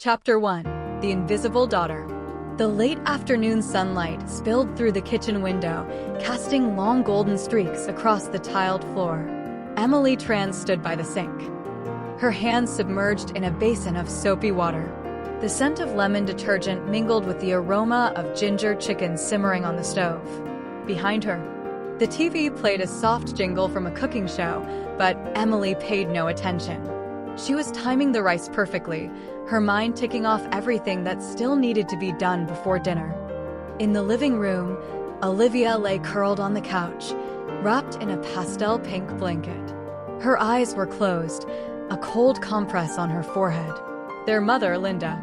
Chapter 1. The Invisible Daughter. The late afternoon sunlight spilled through the kitchen window, casting long golden streaks across the tiled floor. Emily Tran stood by the sink, her hands submerged in a basin of soapy water. The scent of lemon detergent mingled with the aroma of ginger chicken simmering on the stove. Behind her, the TV played a soft jingle from a cooking show, but Emily paid no attention. She was timing the rice perfectly, her mind ticking off everything that still needed to be done before dinner. In the living room, Olivia lay curled on the couch, wrapped in a pastel pink blanket. Her eyes were closed, a cold compress on her forehead. Their mother, Linda,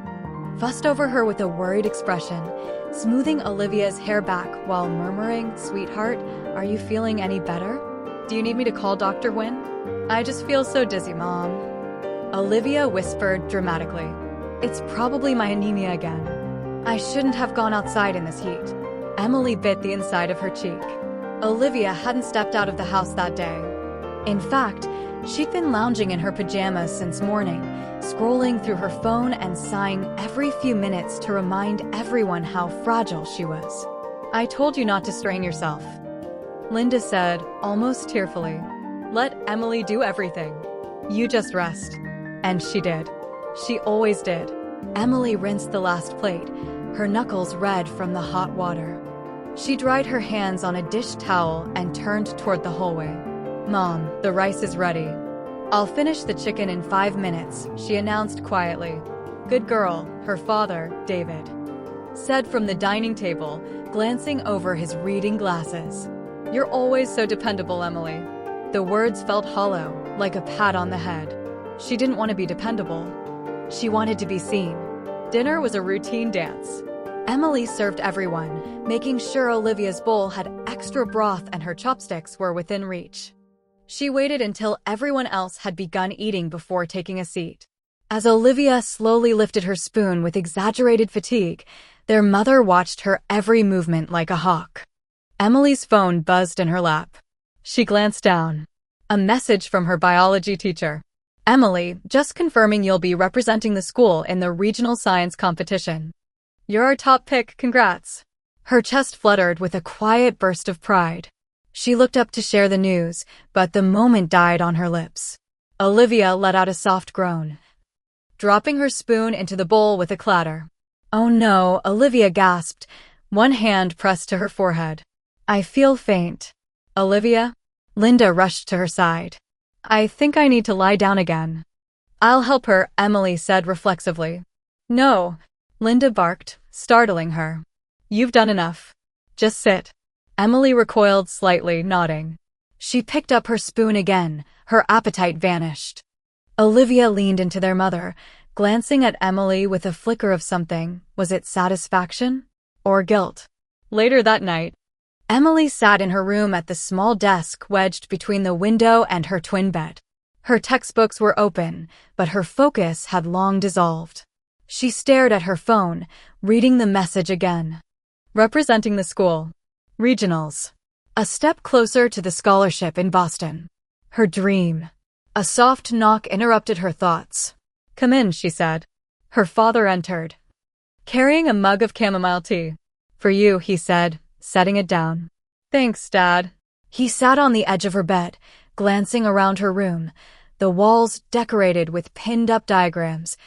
fussed over her with a worried expression, smoothing Olivia's hair back while murmuring, "Sweetheart, are you feeling any better? Do you need me to call Dr. Wynne?" "I just feel so dizzy, Mom," Olivia whispered dramatically. "It's probably my anemia again. I shouldn't have gone outside in this heat." Emily bit the inside of her cheek. Olivia hadn't stepped out of the house that day. In fact, she'd been lounging in her pajamas since morning, scrolling through her phone and sighing every few minutes to remind everyone how fragile she was. "I told you not to strain yourself," Linda said, almost tearfully. "Let Emily do everything. You just rest." And she did. She always did. Emily rinsed the last plate, her knuckles red from the hot water. She dried her hands on a dish towel and turned toward the hallway. "Mom, the rice is ready. I'll finish the chicken in 5 minutes," she announced quietly. "Good girl," her father, David, said from the dining table, glancing over his reading glasses. "You're always so dependable, Emily." The words felt hollow, like a pat on the head. She didn't want to be dependable. She wanted to be seen. Dinner was a routine dance. Emily served everyone, making sure Olivia's bowl had extra broth and her chopsticks were within reach. She waited until everyone else had begun eating before taking a seat. As Olivia slowly lifted her spoon with exaggerated fatigue, their mother watched her every movement like a hawk. Emily's phone buzzed in her lap. She glanced down. A message from her biology teacher. "Emily, just confirming you'll be representing the school in the regional science competition. You're our top pick, congrats." Her chest fluttered with a quiet burst of pride. She looked up to share the news, but the moment died on her lips. Olivia let out a soft groan, dropping her spoon into the bowl with a clatter. "Oh no," Olivia gasped, one hand pressed to her forehead. "I feel faint." "Olivia?" Linda rushed to her side. "I think I need to lie down again." "I'll help her," Emily said reflexively. "No," Linda barked, startling her. "You've done enough. Just sit." Emily recoiled slightly, nodding. She picked up her spoon again, her appetite vanished. Olivia leaned into their mother, glancing at Emily with a flicker of something. Was it satisfaction? Or guilt? Later that night, Emily sat in her room at the small desk wedged between the window and her twin bed. Her textbooks were open, but her focus had long dissolved. She stared at her phone, reading the message again. Representing the school. Regionals. A step closer to the scholarship in Boston. Her dream. A soft knock interrupted her thoughts. "Come in," she said. Her father entered, carrying a mug of chamomile tea. "For you," he said, setting it down. "Thanks, Dad." He sat on the edge of her bed, glancing around her room, the walls decorated with pinned-up diagrams,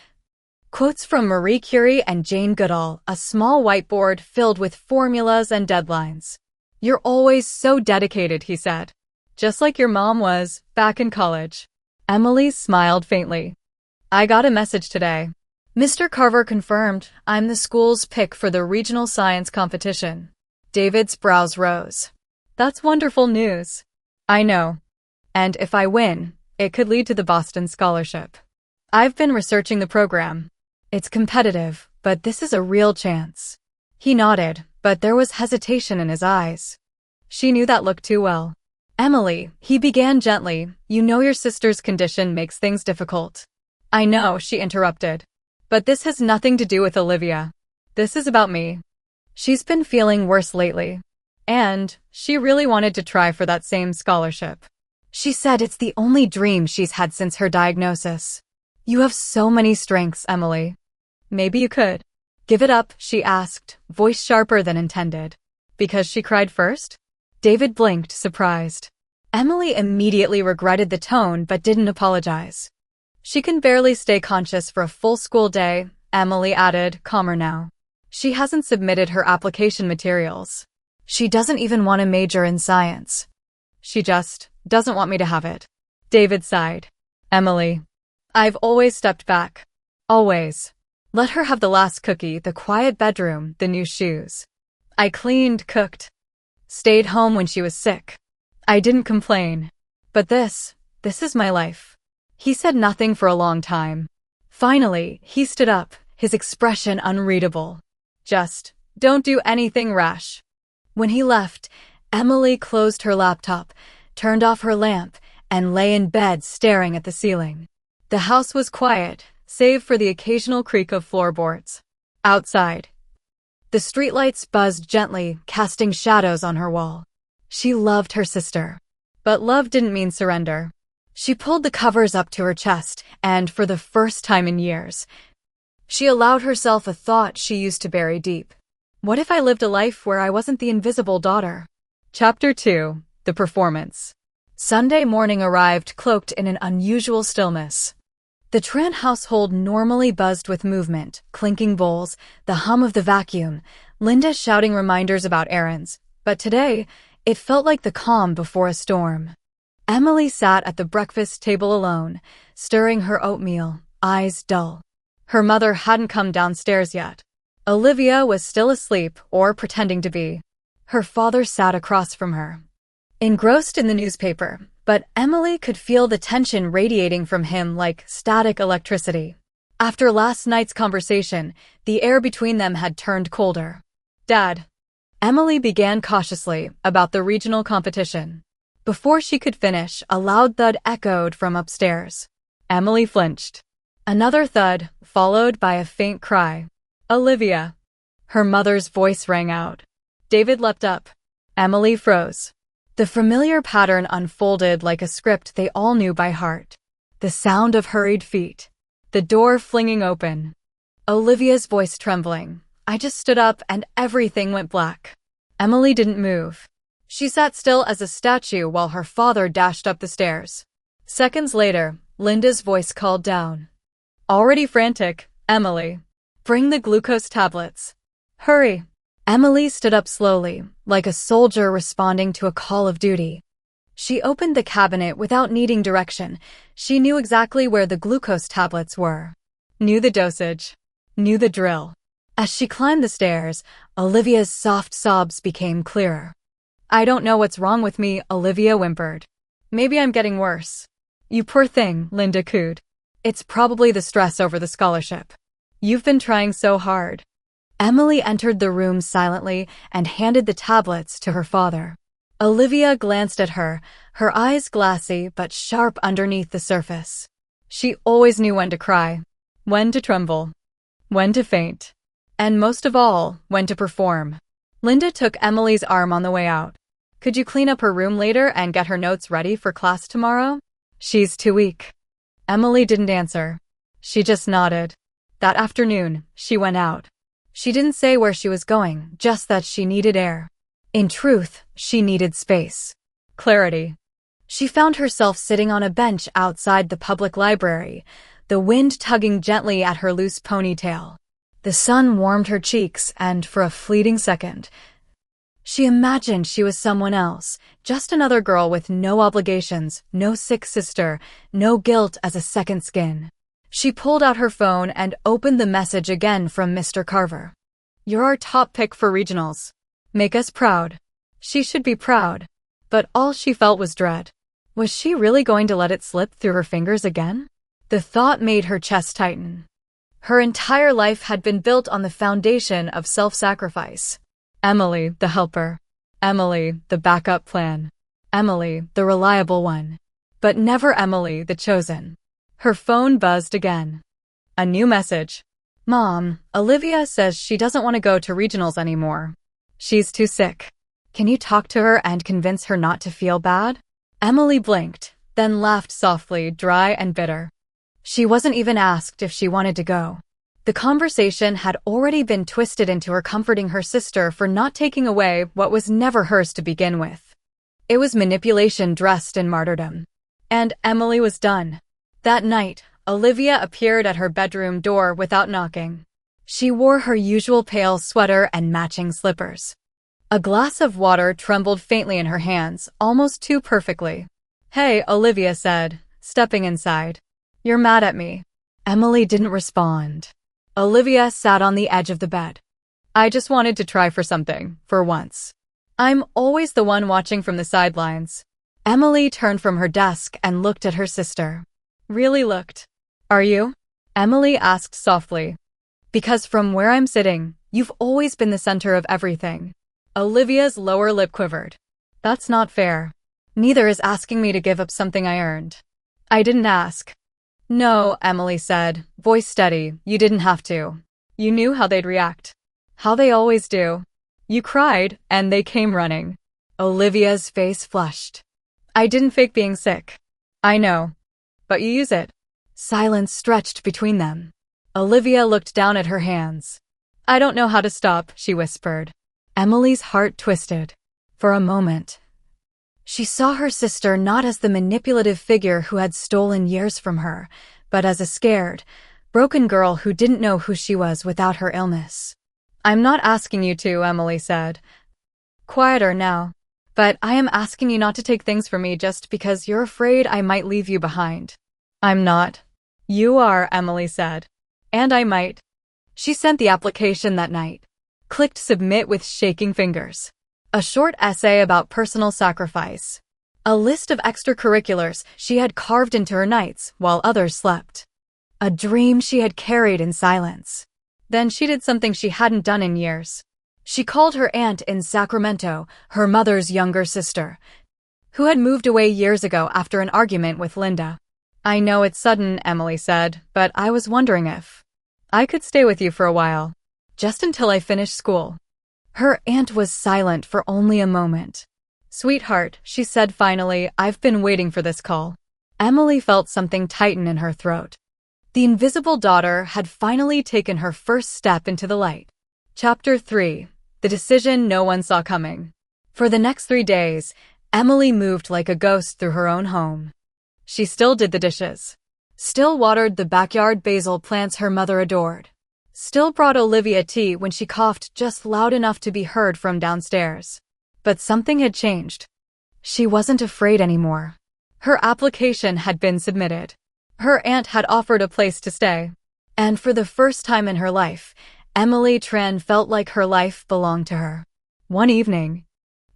quotes from Marie Curie and Jane Goodall, a small whiteboard filled with formulas and deadlines. "You're always so dedicated," he said. "Just like your mom was, back in college." Emily smiled faintly. "I got a message today. Mr. Carver confirmed I'm the school's pick for the regional science competition." David's brows rose. "That's wonderful news." "I know. And if I win, it could lead to the Boston scholarship. I've been researching the program. It's competitive, but this is a real chance." He nodded, but there was hesitation in his eyes. She knew that look too well. "Emily," he began gently, "you know your sister's condition makes things difficult." "I know," she interrupted. "But this has nothing to do with Olivia. This is about me. She's been feeling worse lately. And she really wanted to try for that same scholarship. She said it's the only dream she's had since her diagnosis. You have so many strengths, Emily. Maybe you could. Give it up, she asked, voice sharper than intended. Because she cried first? David blinked, surprised. Emily immediately regretted the tone but didn't apologize. She can barely stay conscious for a full school day, Emily added, calmer now. She hasn't submitted her application materials. She doesn't even want to major in science. She just doesn't want me to have it. David sighed. Emily, I've always stepped back. Always. Let her have the last cookie, the quiet bedroom, the new shoes. I cleaned, cooked, stayed home when she was sick. I didn't complain. But this is my life. He said nothing for a long time. Finally, he stood up, his expression unreadable. Just, don't do anything rash. When he left, Emily closed her laptop, turned off her lamp, and lay in bed staring at the ceiling. The house was quiet, save for the occasional creak of floorboards. Outside, the streetlights buzzed gently, casting shadows on her wall. She loved her sister. But love didn't mean surrender. She pulled the covers up to her chest, and for the first time in years, she allowed herself a thought she used to bury deep. What if I lived a life where I wasn't the invisible daughter? Chapter 2. The Performance. Sunday morning arrived cloaked in an unusual stillness. The Tran household normally buzzed with movement, clinking bowls, the hum of the vacuum, Linda shouting reminders about errands. But today, it felt like the calm before a storm. Emily sat at the breakfast table alone, stirring her oatmeal, eyes dull. Her mother hadn't come downstairs yet. Olivia was still asleep, or pretending to be. Her father sat across from her, engrossed in the newspaper, but Emily could feel the tension radiating from him like static electricity. After last night's conversation, the air between them had turned colder. Dad. Emily began cautiously about the regional competition. Before she could finish, a loud thud echoed from upstairs. Emily flinched. Another thud, followed by a faint cry. Olivia. Her mother's voice rang out. David leapt up. Emily froze. The familiar pattern unfolded like a script they all knew by heart. The sound of hurried feet. The door flinging open. Olivia's voice trembling. I just stood up and everything went black. Emily didn't move. She sat still as a statue while her father dashed up the stairs. Seconds later, Linda's voice called down. Already frantic, Emily. Bring the glucose tablets. Hurry. Emily stood up slowly, like a soldier responding to a call of duty. She opened the cabinet without needing direction. She knew exactly where the glucose tablets were. Knew the dosage. Knew the drill. As she climbed the stairs, Olivia's soft sobs became clearer. I don't know what's wrong with me, Olivia whimpered. Maybe I'm getting worse. You poor thing, Linda cooed. It's probably the stress over the scholarship. You've been trying so hard. Emily entered the room silently and handed the tablets to her father. Olivia glanced at her, her eyes glassy but sharp underneath the surface. She always knew when to cry, when to tremble, when to faint, and most of all, when to perform. Linda took Emily's arm on the way out. Could you clean up her room later and get her notes ready for class tomorrow? She's too weak. Emily didn't answer. She just nodded. That afternoon, she went out. She didn't say where she was going, just that she needed air. In truth, she needed space. Clarity. She found herself sitting on a bench outside the public library, the wind tugging gently at her loose ponytail. The sun warmed her cheeks, and for a fleeting second, she imagined she was someone else, just another girl with no obligations, no sick sister, no guilt as a second skin. She pulled out her phone and opened the message again from Mr. Carver. You're our top pick for regionals. Make us proud. She should be proud. But all she felt was dread. Was she really going to let it slip through her fingers again? The thought made her chest tighten. Her entire life had been built on the foundation of self-sacrifice. Emily, the helper. Emily, the backup plan. Emily, the reliable one. But never Emily, the chosen. Her phone buzzed again. A new message. Mom, Olivia says she doesn't want to go to regionals anymore. She's too sick. Can you talk to her and convince her not to feel bad? Emily blinked, then laughed softly, dry and bitter. She wasn't even asked if she wanted to go. The conversation had already been twisted into her comforting her sister for not taking away what was never hers to begin with. It was manipulation dressed in martyrdom. And Emily was done. That night, Olivia appeared at her bedroom door without knocking. She wore her usual pale sweater and matching slippers. A glass of water trembled faintly in her hands, almost too perfectly. "Hey," Olivia said, stepping inside. "You're mad at me." Emily didn't respond. Olivia sat on the edge of the bed. "I just wanted to try for something, for once. I'm always the one watching from the sidelines." Emily turned from her desk and looked at her sister. "Really looked. Are you?" Emily asked softly. "Because from where I'm sitting, you've always been the center of everything." Olivia's lower lip quivered. "That's not fair. Neither is asking me to give up something I earned." "I didn't ask." "No," Emily said, voice steady, "you didn't have to. You knew how they'd react. How they always do. You cried, and they came running." Olivia's face flushed. "I didn't fake being sick." "I know. But you use it." Silence stretched between them. Olivia looked down at her hands. "I don't know how to stop," she whispered. Emily's heart twisted. For a moment, she saw her sister not as the manipulative figure who had stolen years from her, but as a scared, broken girl who didn't know who she was without her illness. "I'm not asking you to," Emily said. "Quieter now. But I am asking you not to take things from me just because you're afraid I might leave you behind." "I'm not." "You are," Emily said. "And I might." She sent the application that night. Clicked submit with shaking fingers. A short essay about personal sacrifice. A list of extracurriculars she had carved into her nights while others slept. A dream she had carried in silence. Then she did something she hadn't done in years. She called her aunt in Sacramento, her mother's younger sister, who had moved away years ago after an argument with Linda. "I know it's sudden," Emily said, "but I was wondering if I could stay with you for a while. Just until I finish school." Her aunt was silent for only a moment. "Sweetheart," she said finally, "I've been waiting for this call." Emily felt something tighten in her throat. The invisible daughter had finally taken her first step into the light. Chapter 3. The decision no one saw coming. For the next 3 days, Emily moved like a ghost through her own home. She still did the dishes. Still watered the backyard basil plants her mother adored. Still brought Olivia tea when she coughed just loud enough to be heard from downstairs. But something had changed. She wasn't afraid anymore. Her application had been submitted. Her aunt had offered a place to stay. And for the first time in her life, Emily Tran felt like her life belonged to her. One evening,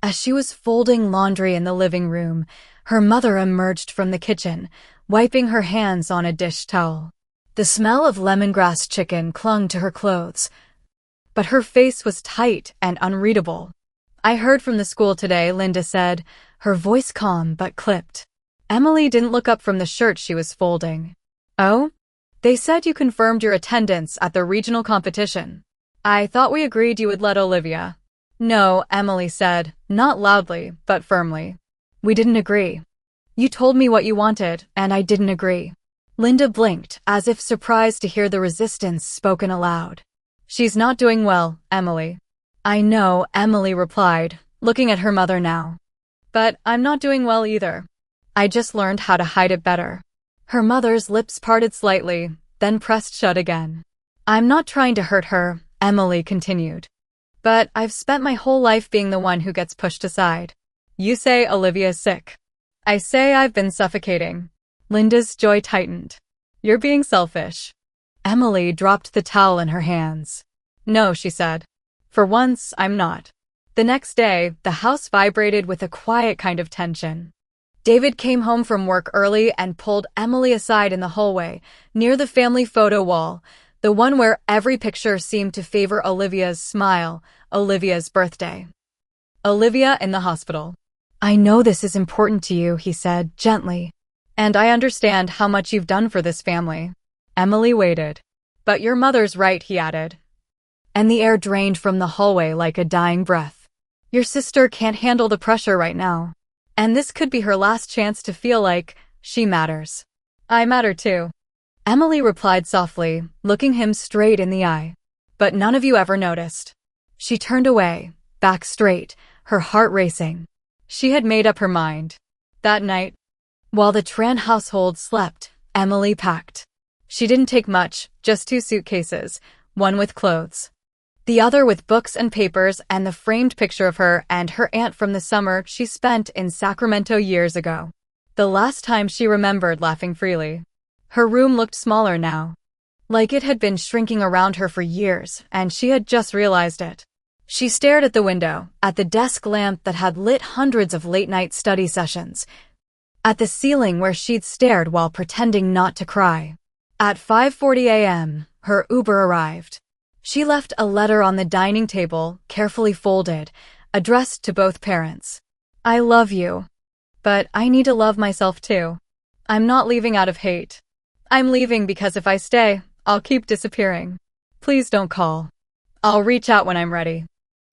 as she was folding laundry in the living room, her mother emerged from the kitchen, wiping her hands on a dish towel. The smell of lemongrass chicken clung to her clothes, but her face was tight and unreadable. "I heard from the school today," Linda said, her voice calm but clipped. Emily didn't look up from the shirt she was folding. "Oh? They said you confirmed your attendance at the regional competition. I thought we agreed you would let Olivia." "No," Emily said, not loudly, but firmly. "We didn't agree. You told me what you wanted, and I didn't agree." Linda blinked, as if surprised to hear the resistance spoken aloud. "She's not doing well, Emily." "I know," Emily replied, looking at her mother now. "But I'm not doing well either. I just learned how to hide it better." Her mother's lips parted slightly, then pressed shut again. "I'm not trying to hurt her," Emily continued. "But I've spent my whole life being the one who gets pushed aside. You say Olivia's sick. I say I've been suffocating." Linda's joy tightened. "You're being selfish." Emily dropped the towel in her hands. "No," she said. "For once, I'm not." The next day, the house vibrated with a quiet kind of tension. David came home from work early and pulled Emily aside in the hallway, near the family photo wall, the one where every picture seemed to favor Olivia's smile, Olivia's birthday. "Olivia in the hospital." "I know this is important to you," he said, gently. "And I understand how much you've done for this family." Emily waited. "But your mother's right," he added. And the air drained from the hallway like a dying breath. "Your sister can't handle the pressure right now. And this could be her last chance to feel like she matters." "I matter too." Emily replied softly, looking him straight in the eye. But none of you ever noticed. She turned away, back straight, her heart racing. She had made up her mind. That night, while the Tran household slept, Emily packed. She didn't take much, just 2 suitcases, one with clothes, the other with books and papers and the framed picture of her and her aunt from the summer she spent in Sacramento years ago. The last time she remembered laughing freely. Her room looked smaller now, like it had been shrinking around her for years, and she had just realized it. She stared at the window, at the desk lamp that had lit hundreds of late-night study sessions, at the ceiling where she'd stared while pretending not to cry. At 5:40 a.m., her Uber arrived. She left a letter on the dining table, carefully folded, addressed to both parents. I love you, but I need to love myself too. I'm not leaving out of hate. I'm leaving because if I stay, I'll keep disappearing. Please don't call. I'll reach out when I'm ready.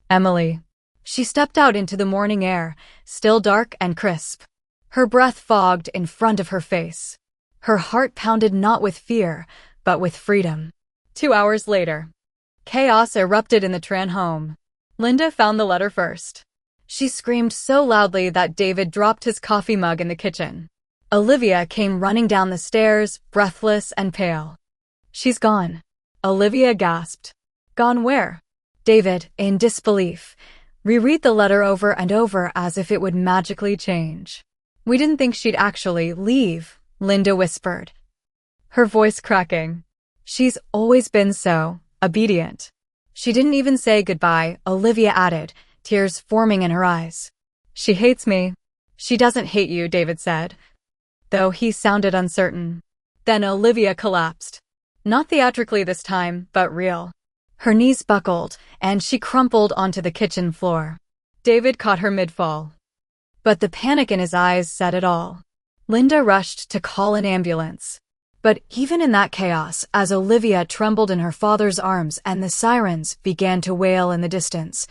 Emily. She stepped out into the morning air, still dark and crisp. Her breath fogged in front of her face. Her heart pounded not with fear, but with freedom. 2 hours later, chaos erupted in the Tran home. Linda found the letter first. She screamed so loudly that David dropped his coffee mug in the kitchen. Olivia came running down the stairs, breathless and pale. She's gone. Olivia gasped. Gone where? David, in disbelief, reread the letter over and over as if it would magically change. We didn't think she'd actually leave, Linda whispered, her voice cracking. She's always been so obedient. She didn't even say goodbye, Olivia added, tears forming in her eyes. She hates me. She doesn't hate you, David said, though he sounded uncertain. Then Olivia collapsed. Not theatrically this time, but real. Her knees buckled, and she crumpled onto the kitchen floor. David caught her mid-fall. But the panic in his eyes said it all. Linda rushed to call an ambulance. But even in that chaos, as Olivia trembled in her father's arms and the sirens began to wail in the distance,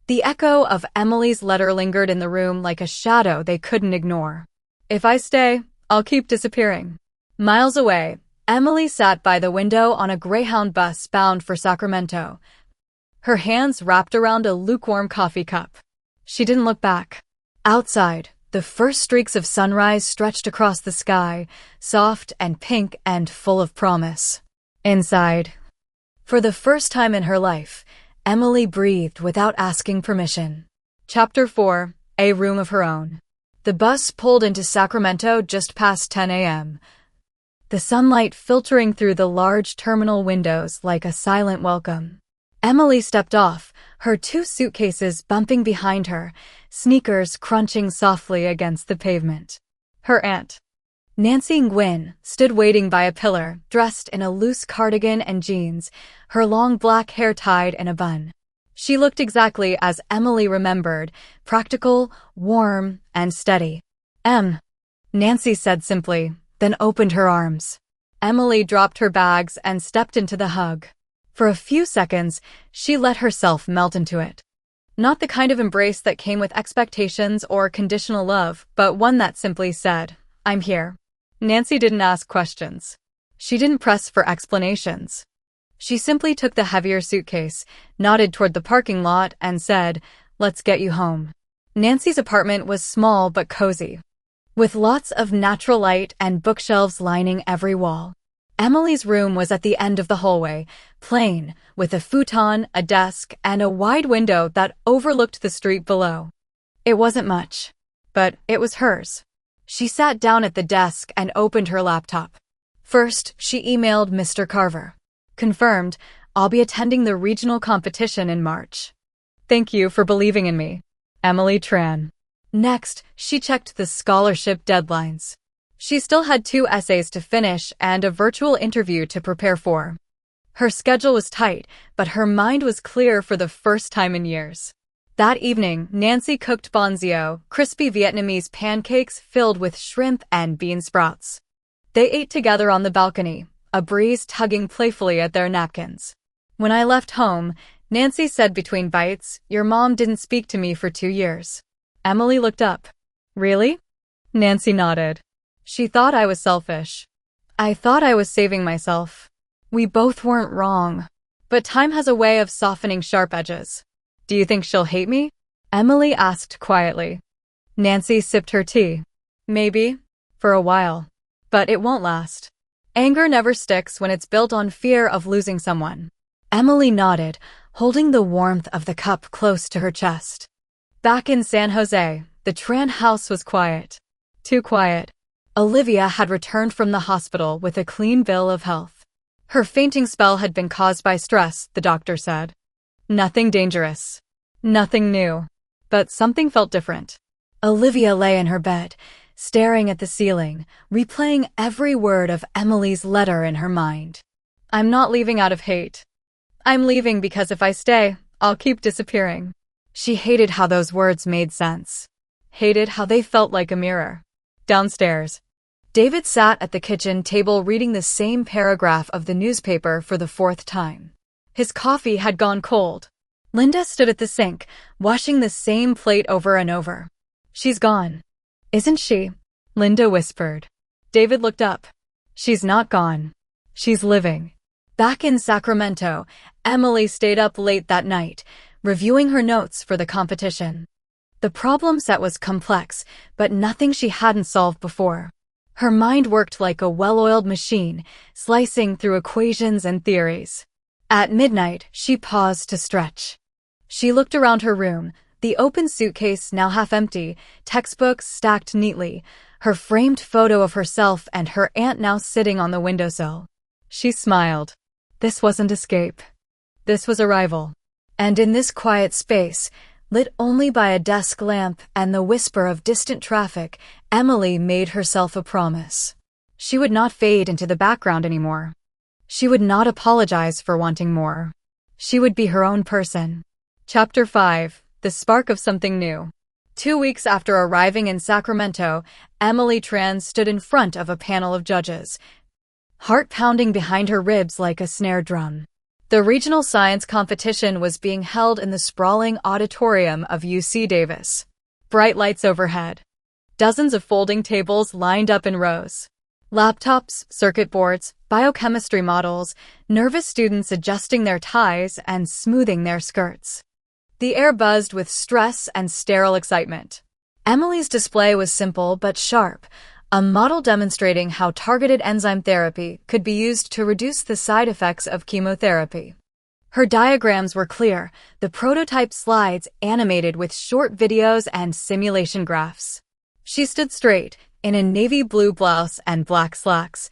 the echo of Emily's letter lingered in the room like a shadow they couldn't ignore. If I stay, I'll keep disappearing. Miles away, Emily sat by the window on a Greyhound bus bound for Sacramento, her hands wrapped around a lukewarm coffee cup. She didn't look back. Outside, the first streaks of sunrise stretched across the sky, soft and pink and full of promise. Inside, for the first time in her life, Emily breathed without asking permission. Chapter 4, A Room of Her Own. The bus pulled into Sacramento just past 10 a.m., the sunlight filtering through the large terminal windows like a silent welcome. Emily stepped off, her 2 suitcases bumping behind her, sneakers crunching softly against the pavement. Her aunt, Nancy Nguyen, stood waiting by a pillar, dressed in a loose cardigan and jeans, her long black hair tied in a bun. She looked exactly as Emily remembered, practical, warm, and steady. Nancy said simply, then opened her arms. Emily dropped her bags and stepped into the hug. For a few seconds, she let herself melt into it. Not the kind of embrace that came with expectations or conditional love, but one that simply said, I'm here. Nancy didn't ask questions. She didn't press for explanations. She simply took the heavier suitcase, nodded toward the parking lot, and said, let's get you home. Nancy's apartment was small but cozy, with lots of natural light and bookshelves lining every wall. Emily's room was at the end of the hallway, plain, with a futon, a desk, and a wide window that overlooked the street below. It wasn't much, but it was hers. She sat down at the desk and opened her laptop. First, she emailed Mr. Carver. Confirmed, I'll be attending the regional competition in March. Thank you for believing in me. Emily Tran. Next, she checked the scholarship deadlines. She still had 2 essays to finish and a virtual interview to prepare for. Her schedule was tight, but her mind was clear for the first time in years. That evening, Nancy cooked bonzio, crispy Vietnamese pancakes filled with shrimp and bean sprouts. They ate together on the balcony, a breeze tugging playfully at their napkins. When I left home, Nancy said between bites, your mom didn't speak to me for 2 years. Emily looked up. Really? Nancy nodded. She thought I was selfish. I thought I was saving myself. We both weren't wrong. But time has a way of softening sharp edges. Do you think she'll hate me? Emily asked quietly. Nancy sipped her tea. Maybe. For a while. But it won't last. Anger never sticks when it's built on fear of losing someone. Emily nodded, holding the warmth of the cup close to her chest. Back in San Jose, the Tran house was quiet. Too quiet. Olivia had returned from the hospital with a clean bill of health. Her fainting spell had been caused by stress, the doctor said. Nothing dangerous. Nothing new. But something felt different. Olivia lay in her bed, staring at the ceiling, replaying every word of Emily's letter in her mind. I'm not leaving out of hate. I'm leaving because if I stay, I'll keep disappearing. She hated how those words made sense. Hated how they felt like a mirror. Downstairs, David sat at the kitchen table reading the same paragraph of the newspaper for the fourth time. His coffee had gone cold. Linda stood at the sink, washing the same plate over and over. She's gone. Isn't she? Linda whispered. David looked up. She's not gone. She's living. Back in Sacramento, Emily stayed up late that night, reviewing her notes for the competition. The problem set was complex, but nothing she hadn't solved before. Her mind worked like a well-oiled machine, slicing through equations and theories. At midnight, she paused to stretch. She looked around her room, the open suitcase now half empty, textbooks stacked neatly, her framed photo of herself and her aunt now sitting on the windowsill. She smiled. This wasn't escape. This was arrival. And in this quiet space, lit only by a desk lamp and the whisper of distant traffic, Emily made herself a promise. She would not fade into the background anymore. She would not apologize for wanting more. She would be her own person. Chapter 5. The Spark of Something New. 2 weeks after arriving in Sacramento, Emily Tran stood in front of a panel of judges, heart pounding behind her ribs like a snare drum. The regional science competition was being held in the sprawling auditorium of UC Davis. Bright lights overhead. Dozens of folding tables lined up in rows. Laptops, circuit boards, biochemistry models, nervous students adjusting their ties and smoothing their skirts. The air buzzed with stress and sterile excitement. Emily's display was simple but sharp, a model demonstrating how targeted enzyme therapy could be used to reduce the side effects of chemotherapy. Her diagrams were clear, the prototype slides animated with short videos and simulation graphs. She stood straight, in a navy blue blouse and black slacks,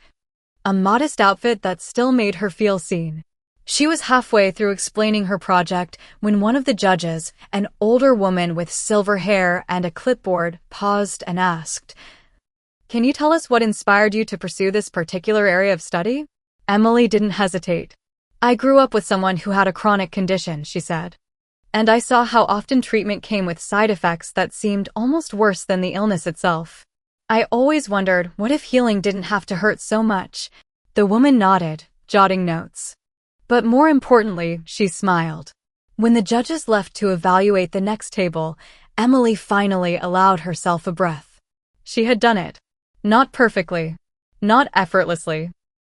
a modest outfit that still made her feel seen. She was halfway through explaining her project when one of the judges, an older woman with silver hair and a clipboard, paused and asked, "Can you tell us what inspired you to pursue this particular area of study?" Emily didn't hesitate. "I grew up with someone who had a chronic condition," she said. "And I saw how often treatment came with side effects that seemed almost worse than the illness itself. I always wondered, what if healing didn't have to hurt so much?" The woman nodded, jotting notes. But more importantly, she smiled. When the judges left to evaluate the next table, Emily finally allowed herself a breath. She had done it. Not perfectly. Not effortlessly.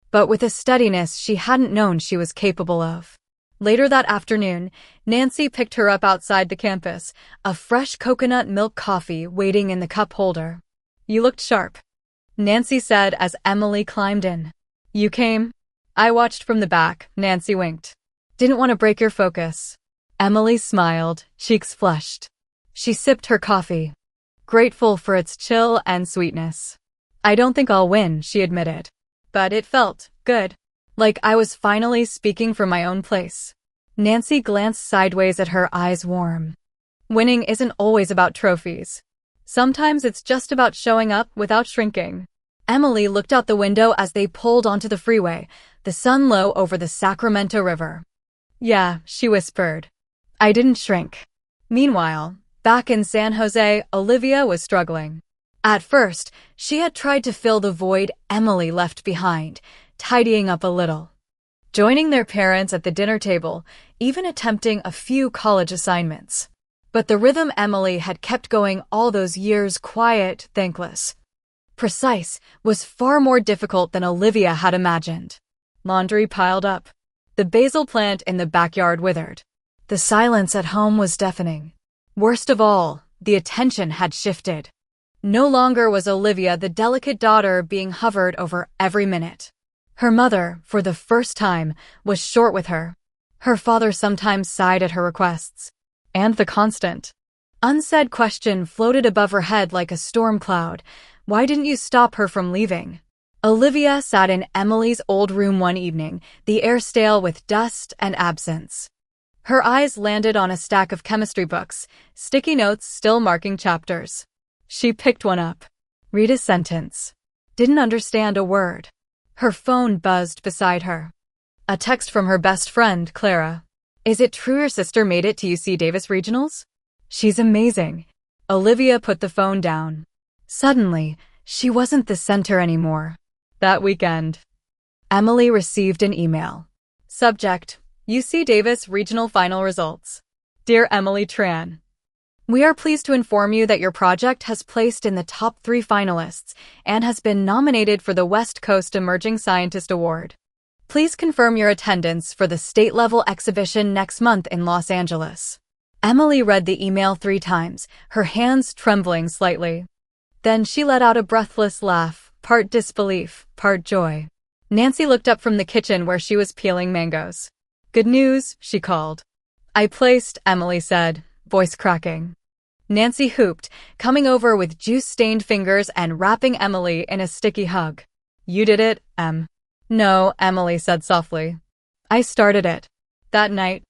But with a steadiness she hadn't known she was capable of. Later that afternoon, Nancy picked her up outside the campus, a fresh coconut milk coffee waiting in the cup holder. "You looked sharp," Nancy said as Emily climbed in. "You came?" "I watched from the back," Nancy winked. "Didn't want to break your focus." Emily smiled, cheeks flushed. She sipped her coffee, grateful for its chill and sweetness. "I don't think I'll win," she admitted. But it felt good. Like I was finally speaking from my own place. Nancy glanced sideways at her, eyes warm. Winning isn't always about trophies. Sometimes it's just about showing up without shrinking. Emily looked out the window as they pulled onto the freeway, the sun low over the Sacramento River. "Yeah," she whispered. "I didn't shrink." Meanwhile, back in San Jose, Olivia was struggling. At first, she had tried to fill the void Emily left behind, tidying up a little, joining their parents at the dinner table, even attempting a few college assignments. But the rhythm Emily had kept going all those years, quiet, thankless. precise, was far more difficult than Olivia had imagined. Laundry piled up. The basil plant in the backyard withered. The silence at home was deafening. Worst of all, the attention had shifted. No longer was Olivia the delicate daughter being hovered over every minute. Her mother, for the first time, was short with her. Her father sometimes sighed at her requests. And the constant, unsaid question floated above her head like a storm cloud. Why didn't you stop her from leaving? Olivia sat in Emily's old room one evening, the air stale with dust and absence. Her eyes landed on a stack of chemistry books, sticky notes still marking chapters. She picked one up. Read a sentence. Didn't understand a word. Her phone buzzed beside her. A text from her best friend, Clara. Is it true your sister made it to UC Davis Regionals? She's amazing. Olivia put the phone down. Suddenly, she wasn't the center anymore. That weekend, Emily received an email. Subject: UC Davis Regional Final Results. Dear Emily Tran, we are pleased to inform you that your project has placed in the top 3 finalists and has been nominated for the West Coast Emerging Scientist Award. Please confirm your attendance for the state-level exhibition next month in Los Angeles. Emily read the email 3 times, her hands trembling slightly. Then she let out a breathless laugh, part disbelief, part joy. Nancy looked up from the kitchen where she was peeling mangoes. Good news, she called. I placed, Emily said, voice cracking. Nancy hooped, coming over with juice-stained fingers and wrapping Emily in a sticky hug. You did it, Em. No, Emily said softly. I started it. That night,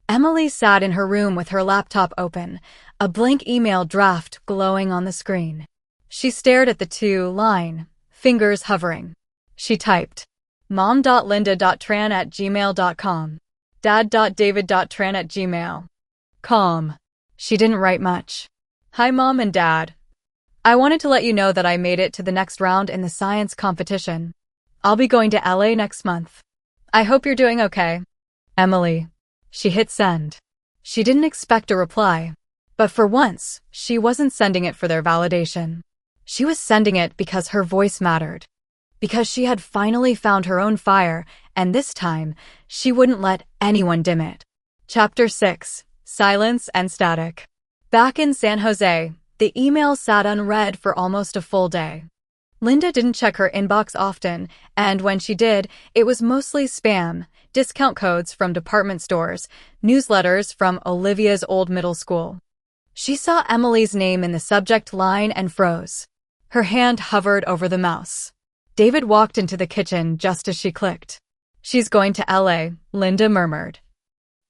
Emily sat in her room with her laptop open, a blank email draft glowing on the screen. She stared at the 2-line, fingers hovering. She typed, mom.linda.tran@gmail.com, dad.david.tran@gmail.com. She didn't write much. Hi, Mom and Dad. I wanted to let you know that I made it to the next round in the science competition. I'll be going to LA next month. I hope you're doing okay. Emily. She hit send. She didn't expect a reply. But for once, she wasn't sending it for their validation. She was sending it because her voice mattered. Because she had finally found her own fire, and this time, she wouldn't let anyone dim it. Chapter 6. Silence and Static. Back in San Jose, the email sat unread for almost a full day. Linda didn't check her inbox often, and when she did, it was mostly spam, discount codes from department stores, newsletters from Olivia's old middle school. She saw Emily's name in the subject line and froze. Her hand hovered over the mouse. David walked into the kitchen just as she clicked. She's going to LA, Linda murmured.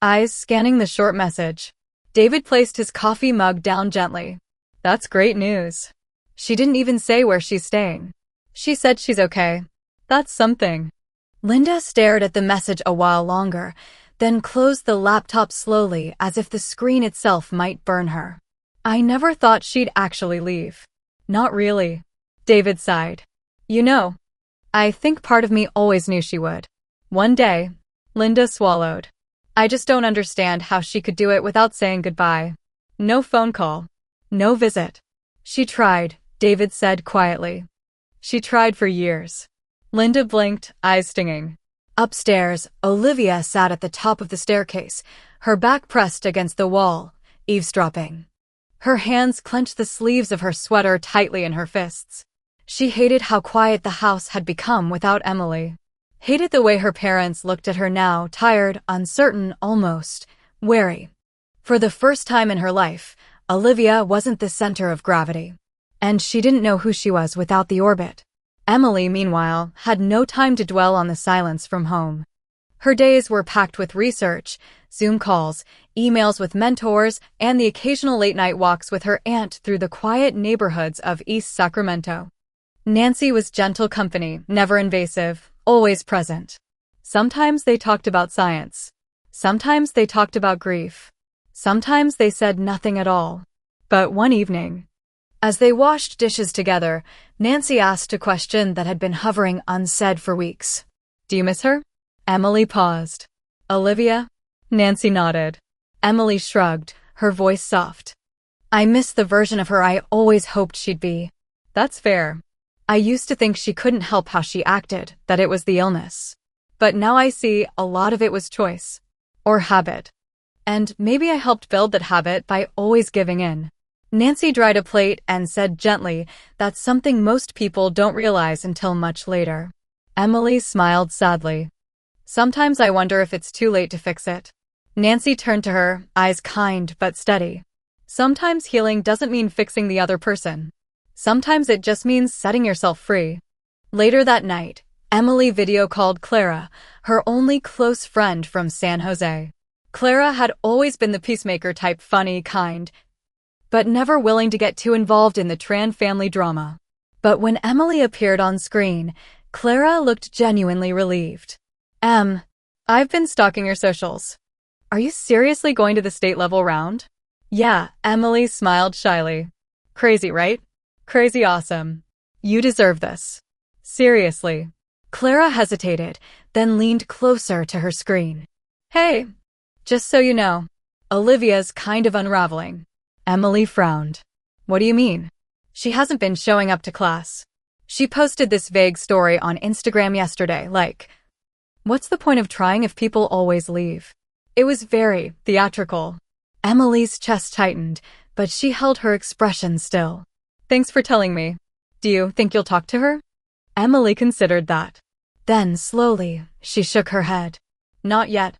Eyes scanning the short message. David placed his coffee mug down gently. That's great news. She didn't even say where she's staying. She said she's okay. That's something. Linda stared at the message a while longer, then closed the laptop slowly as if the screen itself might burn her. I never thought she'd actually leave. Not really. David sighed. You know, I think part of me always knew she would. One day, Linda swallowed. I just don't understand how she could do it without saying goodbye. No phone call. No visit. She tried, David said quietly. She tried for years. Linda blinked, eyes stinging. Upstairs, Olivia sat at the top of the staircase, her back pressed against the wall, eavesdropping. Her hands clenched the sleeves of her sweater tightly in her fists. She hated how quiet the house had become without Emily. Hated the way her parents looked at her now, tired, uncertain, almost wary. For the first time in her life, Olivia wasn't the center of gravity. And she didn't know who she was without the orbit. Emily, meanwhile, had no time to dwell on the silence from home. Her days were packed with research, Zoom calls, emails with mentors, and the occasional late-night walks with her aunt through the quiet neighborhoods of East Sacramento. Nancy was gentle company, never invasive, always present. Sometimes they talked about science. Sometimes they talked about grief. Sometimes they said nothing at all. But one evening, as they washed dishes together, Nancy asked a question that had been hovering unsaid for weeks. Do you miss her? Emily paused. Olivia? Nancy nodded. Emily shrugged, her voice soft. I miss the version of her I always hoped she'd be. That's fair. I used to think she couldn't help how she acted, that it was the illness. But now I see a lot of it was choice. Or habit. And maybe I helped build that habit by always giving in. Nancy dried a plate and said gently, "That's something most people don't realize until much later." Emily smiled sadly. "Sometimes I wonder if it's too late to fix it." Nancy turned to her, eyes kind but steady. "Sometimes healing doesn't mean fixing the other person. Sometimes it just means setting yourself free." Later that night, Emily video called Clara, her only close friend from San Jose. Clara had always been the peacemaker type, funny, kind, but never willing to get too involved in the Tran family drama. But when Emily appeared on screen, Clara looked genuinely relieved. I've been stalking your socials. Are you seriously going to the state-level round?" "Yeah," Emily smiled shyly. "Crazy, right? Crazy awesome. You deserve this. Seriously." Clara hesitated, then leaned closer to her screen. "Hey, just so you know, Olivia's kind of unraveling." Emily frowned. "What do you mean?" "She hasn't been showing up to class. She posted this vague story on Instagram yesterday, like, 'What's the point of trying if people always leave?' It was very theatrical." Emily's chest tightened, but she held her expression still. "Thanks for telling me. Do you think you'll talk to her?" Emily considered that. Then, slowly, she shook her head. "Not yet."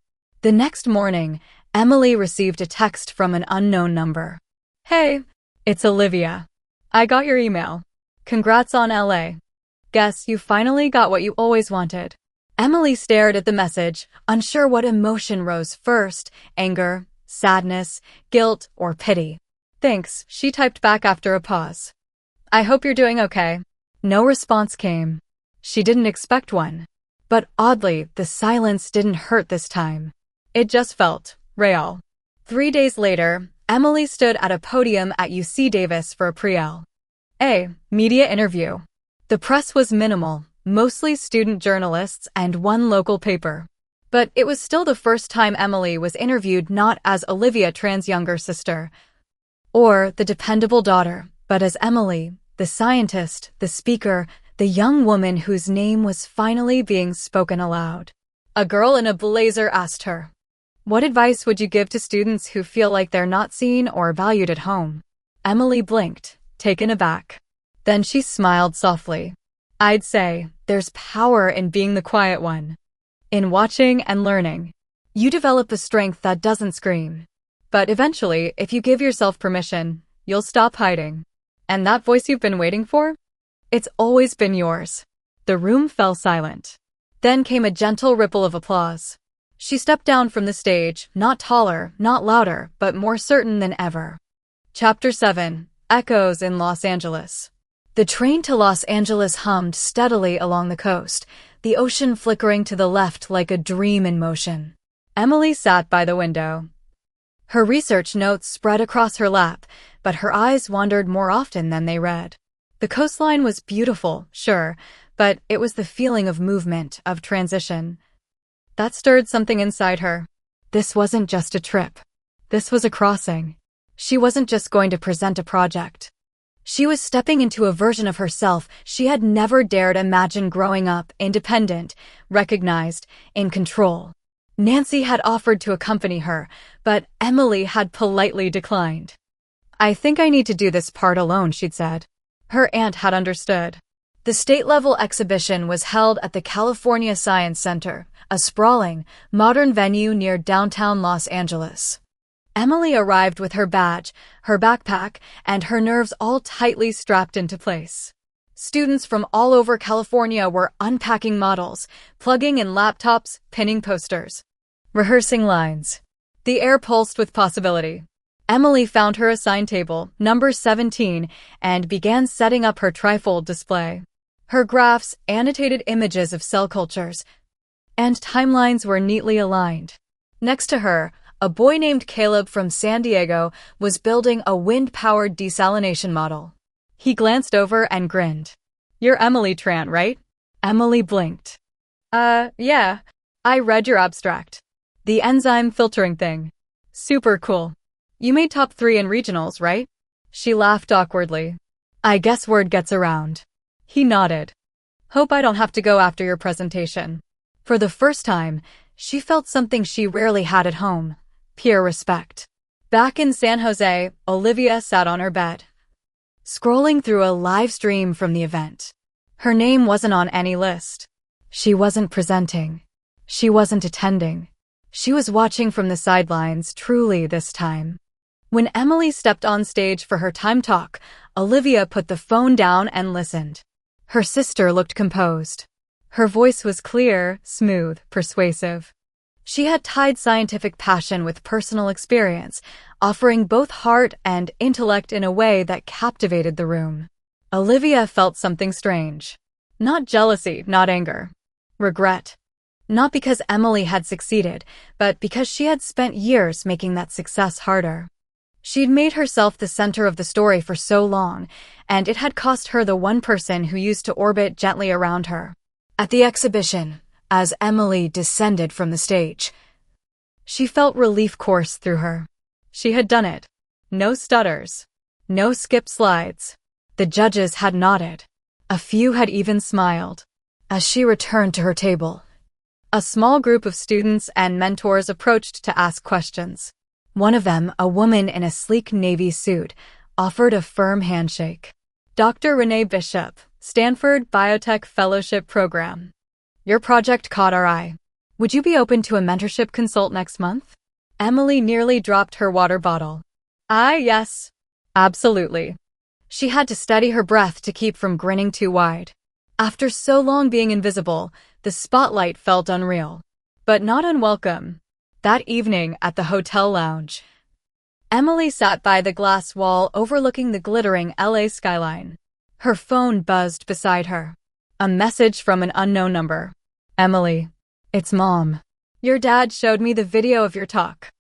The next morning, Emily received a text from an unknown number. "Hey, it's Olivia. I got your email. Congrats on LA. Guess you finally got what you always wanted." Emily stared at the message, unsure what emotion rose first: anger, sadness, guilt, or pity. "Thanks," she typed back after a pause. "I hope you're doing okay." No response came. She didn't expect one. But oddly, the silence didn't hurt this time. It just felt real. 3 days later, Emily stood at a podium at UC Davis for a Betrayal. Media interview. The press was minimal, mostly student journalists and one local paper. But it was still the first time Emily was interviewed not as Olivia Tran's younger sister, or the dependable daughter, but as Emily, the scientist, the speaker, the young woman whose name was finally being spoken aloud. A girl in a blazer asked her, "What advice would you give to students who feel like they're not seen or valued at home?" Emily blinked, taken aback. Then she smiled softly. "I'd say, there's power in being the quiet one. In watching and learning. You develop a strength that doesn't scream. But eventually, if you give yourself permission, you'll stop hiding. And that voice you've been waiting for? It's always been yours." The room fell silent. Then came a gentle ripple of applause. She stepped down from the stage, not taller, not louder, but more certain than ever. Chapter 7: Echoes in Los Angeles. The train to Los Angeles hummed steadily along the coast, the ocean flickering to the left like a dream in motion. Emily sat by the window. Her research notes spread across her lap, but her eyes wandered more often than they read. The coastline was beautiful, sure, but it was the feeling of movement, of transition, that stirred something inside her. This wasn't just a trip. This was a crossing. She wasn't just going to present a project. She was stepping into a version of herself she had never dared imagine growing up, independent, recognized, in control. Nancy had offered to accompany her, but Emily had politely declined. "I think I need to do this part alone," she'd said. Her aunt had understood. The state-level exhibition was held at the California Science Center, a sprawling, modern venue near downtown Los Angeles. Emily arrived with her badge, her backpack, and her nerves all tightly strapped into place. Students from all over California were unpacking models, plugging in laptops, pinning posters, rehearsing lines. The air pulsed with possibility. Emily found her assigned table, number 17, and began setting up her trifold display. Her graphs, annotated images of cell cultures, and timelines were neatly aligned. Next to her, a boy named Caleb from San Diego was building a wind-powered desalination model. He glanced over and grinned. "You're Emily Tran, right?" Emily blinked. Yeah. I read your abstract. The enzyme filtering thing. Super cool. You made top 3 in regionals, right?" She laughed awkwardly. "I guess word gets around." He nodded. Hope I don't have to go after your presentation. For the first time, she felt something she rarely had at home: pure respect. Back in San Jose, Olivia sat on her bed, scrolling through a live stream from the event. Her name wasn't on any list. She wasn't presenting. She wasn't attending. She was watching from the sidelines, truly this time. When Emily stepped on stage for her time talk, Olivia put the phone down and listened. Her sister looked composed. Her voice was clear, smooth, persuasive. She had tied scientific passion with personal experience, offering both heart and intellect in a way that captivated the room. Olivia felt something strange. Not jealousy, not anger. Regret. Not because Emily had succeeded, but because she had spent years making that success harder. She'd made herself the center of the story for so long, and it had cost her the one person who used to orbit gently around her. At the exhibition, as Emily descended from the stage, she felt relief course through her. She had done it. No stutters. No skipped slides. The judges had nodded. A few had even smiled. As she returned to her table, a small group of students and mentors approached to ask questions. One of them, a woman in a sleek navy suit, offered a firm handshake. Dr. Renee Bishop, Stanford Biotech Fellowship Program. Your project caught our eye. Would you be open to a mentorship consult next month? Emily nearly dropped her water bottle. Yes. Absolutely. She had to steady her breath to keep from grinning too wide. After so long being invisible, the spotlight felt unreal. But not unwelcome. That evening at the hotel lounge, Emily sat by the glass wall overlooking the glittering LA skyline. Her phone buzzed beside her. A message from an unknown number. Emily, it's Mom. Your dad showed me the video of your talk.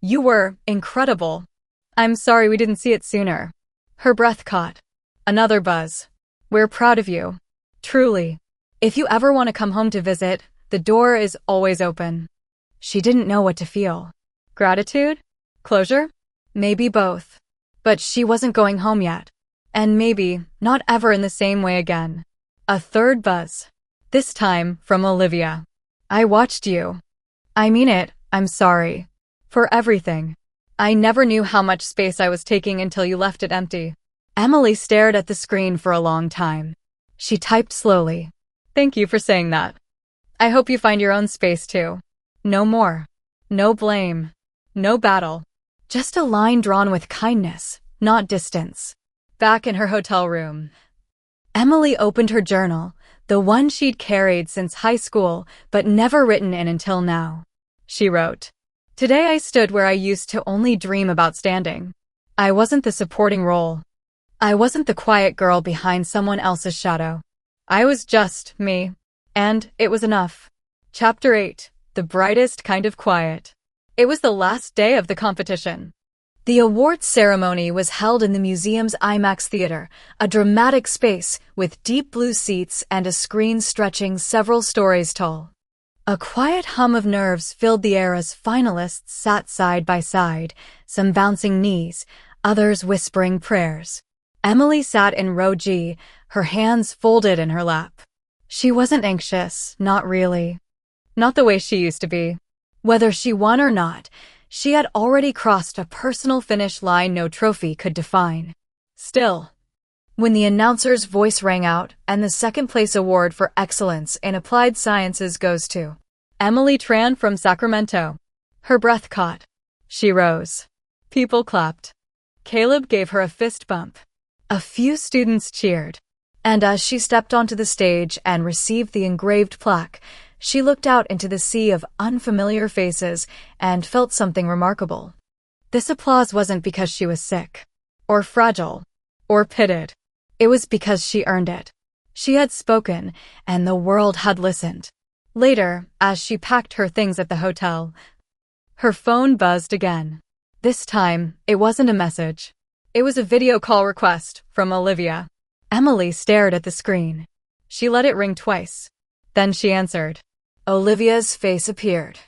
You were incredible. I'm sorry we didn't see it sooner. Her breath caught. Another buzz. We're proud of you. Truly. If you ever want to come home to visit, the door is always open. She didn't know what to feel. Gratitude? Closure? Maybe both. But she wasn't going home yet. And maybe not ever in the same way again. A third buzz. This time from Olivia. I watched you. I mean it, I'm sorry. For everything. I never knew how much space I was taking until you left it empty. Emily stared at the screen for a long time. She typed slowly. Thank you for saying that. I hope you find your own space too. No more. No blame. No battle. Just a line drawn with kindness, not distance. Back in her hotel room, Emily opened her journal, the one she'd carried since high school but never written in until now. She wrote, Today I stood where I used to only dream about standing. I wasn't the supporting role. I wasn't the quiet girl behind someone else's shadow. I was just me. And it was enough. Chapter 8. The brightest kind of quiet. It was the last day of the competition. The awards ceremony was held in the museum's IMAX theater, a dramatic space with deep blue seats and a screen stretching several stories tall. A quiet hum of nerves filled the air as finalists sat side by side, some bouncing knees, others whispering prayers. Emily sat in row G, her hands folded in her lap. She wasn't anxious, not really. Not the way she used to be. Whether she won or not, she had already crossed a personal finish line no trophy could define. Still, when the announcer's voice rang out and the second-place award for excellence in applied sciences goes to Emily Tran from Sacramento, her breath caught. She rose. People clapped. Caleb gave her a fist bump. A few students cheered. And as she stepped onto the stage and received the engraved plaque, she looked out into the sea of unfamiliar faces and felt something remarkable. This applause wasn't because she was sick, or fragile, or pitted. It was because she earned it. She had spoken, and the world had listened. Later, as she packed her things at the hotel, her phone buzzed again. This time, it wasn't a message. It was a video call request from Olivia. Emily stared at the screen. She let it ring twice. Then she answered. Olivia's face appeared.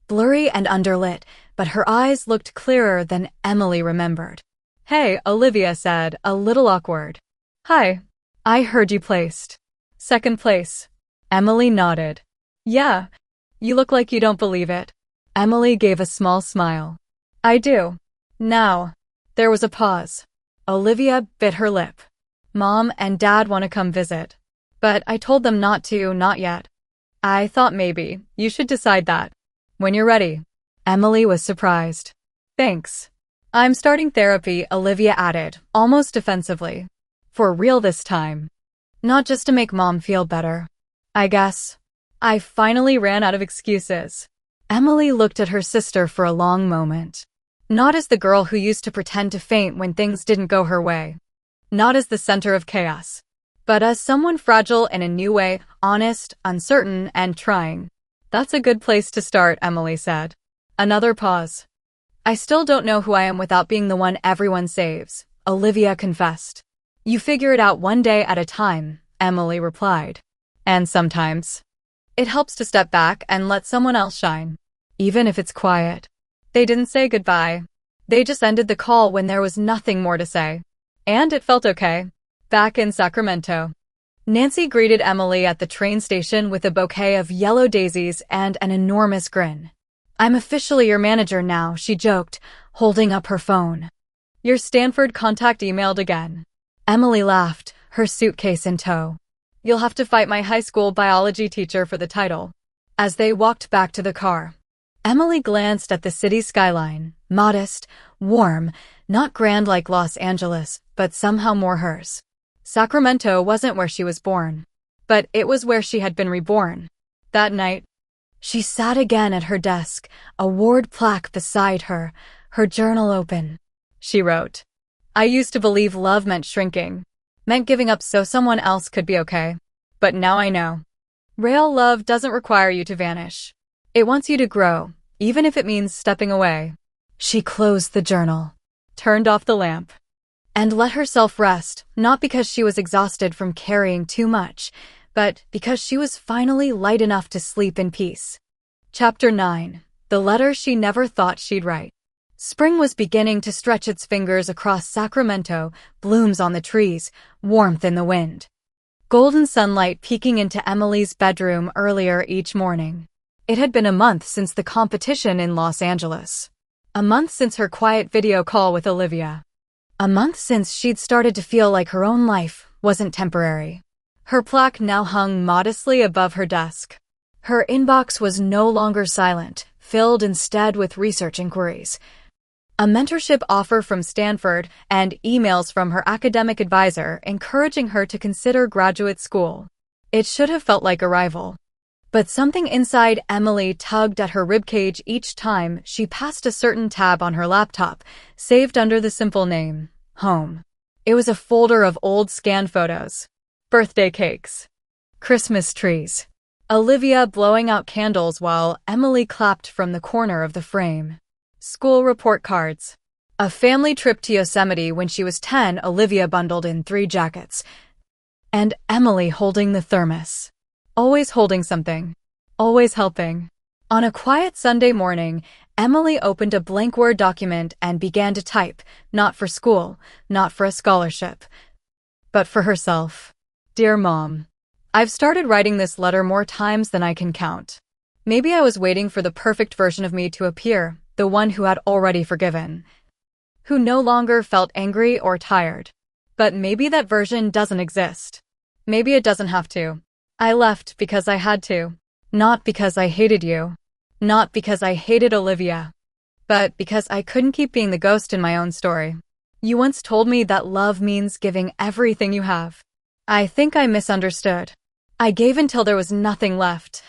Blurry and underlit, but her eyes looked clearer than Emily remembered. Hey, Olivia said, a little awkward. Hi. I heard you placed second place. Emily nodded. Yeah, you look like you don't believe it. Emily gave a small smile. I do. Now. There was a pause. Olivia bit her lip. Mom and Dad want to come visit. But I told them not yet. I thought maybe you should decide that when you're ready. Emily was surprised. Thanks. I'm starting therapy, Olivia added, almost defensively. For real this time. Not just to make Mom feel better. I guess. I finally ran out of excuses. Emily looked at her sister for a long moment. Not as the girl who used to pretend to faint when things didn't go her way. Not as the center of chaos. But as someone fragile in a new way, honest, uncertain, and trying. That's a good place to start, Emily said. Another pause. I still don't know who I am without being the one everyone saves, Olivia confessed. You figure it out one day at a time, Emily replied. And sometimes it helps to step back and let someone else shine, even if it's quiet. They didn't say goodbye. They just ended the call when there was nothing more to say. And it felt okay. Back in Sacramento, Nancy greeted Emily at the train station with a bouquet of yellow daisies and an enormous grin. I'm officially your manager now, she joked, holding up her phone. Your Stanford contact emailed again. Emily laughed, her suitcase in tow. You'll have to fight my high school biology teacher for the title. As they walked back to the car, Emily glanced at the city skyline, modest, warm, not grand like Los Angeles, but somehow more hers. Sacramento wasn't where she was born, but it was where she had been reborn. That night, she sat again at her desk, a award plaque beside her, her journal open. She wrote, I used to believe love meant shrinking, meant giving up so someone else could be okay. But now I know. Real love doesn't require you to vanish. It wants you to grow, even if it means stepping away. She closed the journal, turned off the lamp, and let herself rest, not because she was exhausted from carrying too much, but because she was finally light enough to sleep in peace. Chapter 9. The letter she never thought she'd write. Spring was beginning to stretch its fingers across Sacramento, blooms on the trees, warmth in the wind. Golden sunlight peeking into Emily's bedroom earlier each morning. It had been a month since the competition in Los Angeles. A month since her quiet video call with Olivia. A month since she'd started to feel like her own life wasn't temporary. Her plaque now hung modestly above her desk. Her inbox was no longer silent, filled instead with research inquiries. A mentorship offer from Stanford and emails from her academic advisor encouraging her to consider graduate school. It should have felt like a rival. But something inside Emily tugged at her ribcage each time she passed a certain tab on her laptop, saved under the simple name, Home. It was a folder of old scanned photos. Birthday cakes. Christmas trees. Olivia blowing out candles while Emily clapped from the corner of the frame. School report cards. A family trip to Yosemite when she was 10, Olivia bundled in 3 jackets. And Emily holding the thermos. Always holding something. Always helping. On a quiet Sunday morning, Emily opened a blank Word document and began to type, not for school, not for a scholarship, but for herself. Dear Mom, I've started writing this letter more times than I can count. Maybe I was waiting for the perfect version of me to appear, the one who had already forgiven, who no longer felt angry or tired. But maybe that version doesn't exist. Maybe it doesn't have to. I left because I had to. Not because I hated you. Not because I hated Olivia. But because I couldn't keep being the ghost in my own story. You once told me that love means giving everything you have. I think I misunderstood. I gave until there was nothing left.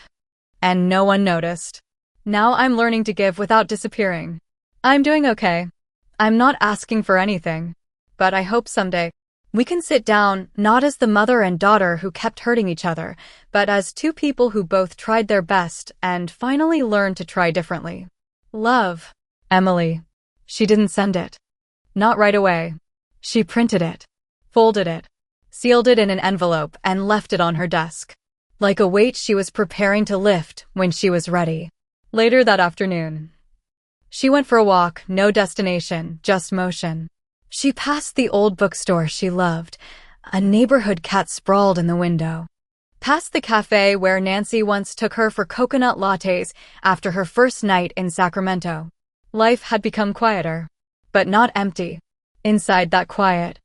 And no one noticed. Now I'm learning to give without disappearing. I'm doing okay. I'm not asking for anything. But I hope someday we can sit down, not as the mother and daughter who kept hurting each other, but as 2 people who both tried their best and finally learned to try differently. Love. Emily. She didn't send it. Not right away. She printed it, folded it, sealed it in an envelope, and left it on her desk. Like a weight she was preparing to lift when she was ready. Later that afternoon, she went for a walk, no destination, just motion. She passed the old bookstore she loved, A neighborhood cat sprawled in the window. Past the cafe where Nancy once took her for coconut lattes after her first night in Sacramento. Life had become quieter, but not empty. Inside that quiet,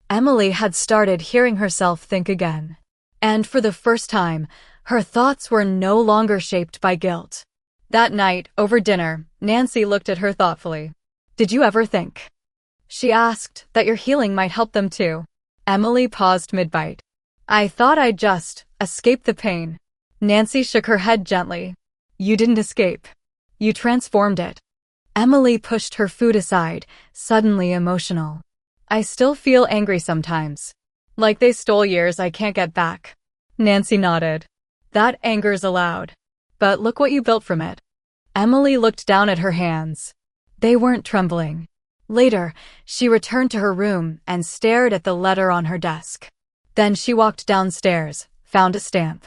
Emily had started hearing herself think again. And for the first time, her thoughts were no longer shaped by guilt. That night, over dinner, Nancy looked at her thoughtfully. "Did you ever think," she asked, "that your healing might help them too?" Emily paused mid-bite. "I thought I'd just escape the pain." Nancy shook her head gently. "You didn't escape. You transformed it." Emily pushed her food aside, suddenly emotional. "I still feel angry sometimes. Like they stole years I can't get back." Nancy nodded. "That anger's allowed. But look what you built from it." Emily looked down at her hands. They weren't trembling. Later, she returned to her room and stared at the letter on her desk. Then she walked downstairs, found a stamp,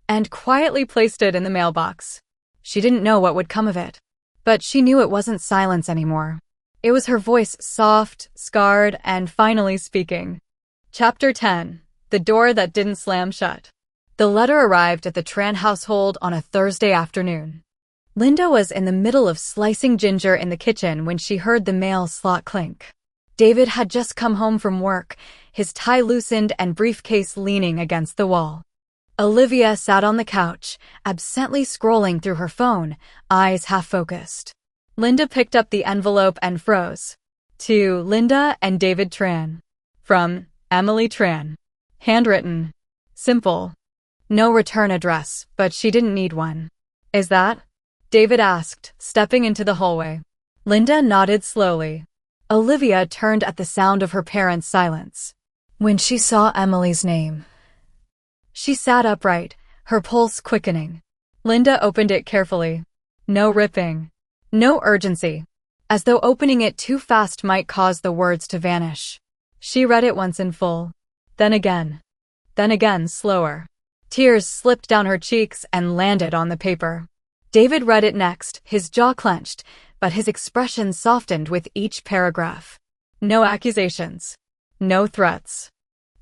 and quietly placed it in the mailbox. She didn't know what would come of it, but she knew it wasn't silence anymore. It was her voice, soft, scarred, and finally speaking. Chapter 10. The Door That Didn't Slam Shut. The letter arrived at the Tran household on a Thursday afternoon. Linda was in the middle of slicing ginger in the kitchen when she heard the mail slot clink. David had just come home from work, his tie loosened and briefcase leaning against the wall. Olivia sat on the couch, absently scrolling through her phone, eyes half-focused. Linda picked up the envelope and froze. To Linda and David Tran. From Emily Tran. Handwritten. Simple. No return address, but she didn't need one. "Is that?" David asked, stepping into the hallway. Linda nodded slowly. Olivia turned at the sound of her parents' silence. When she saw Emily's name, she sat upright, her pulse quickening. Linda opened it carefully. No ripping. No urgency. As though opening it too fast might cause the words to vanish. She read it once in full. Then again. Then again, slower. Tears slipped down her cheeks and landed on the paper. David read it next, his jaw clenched, but his expression softened with each paragraph. No accusations. No threats.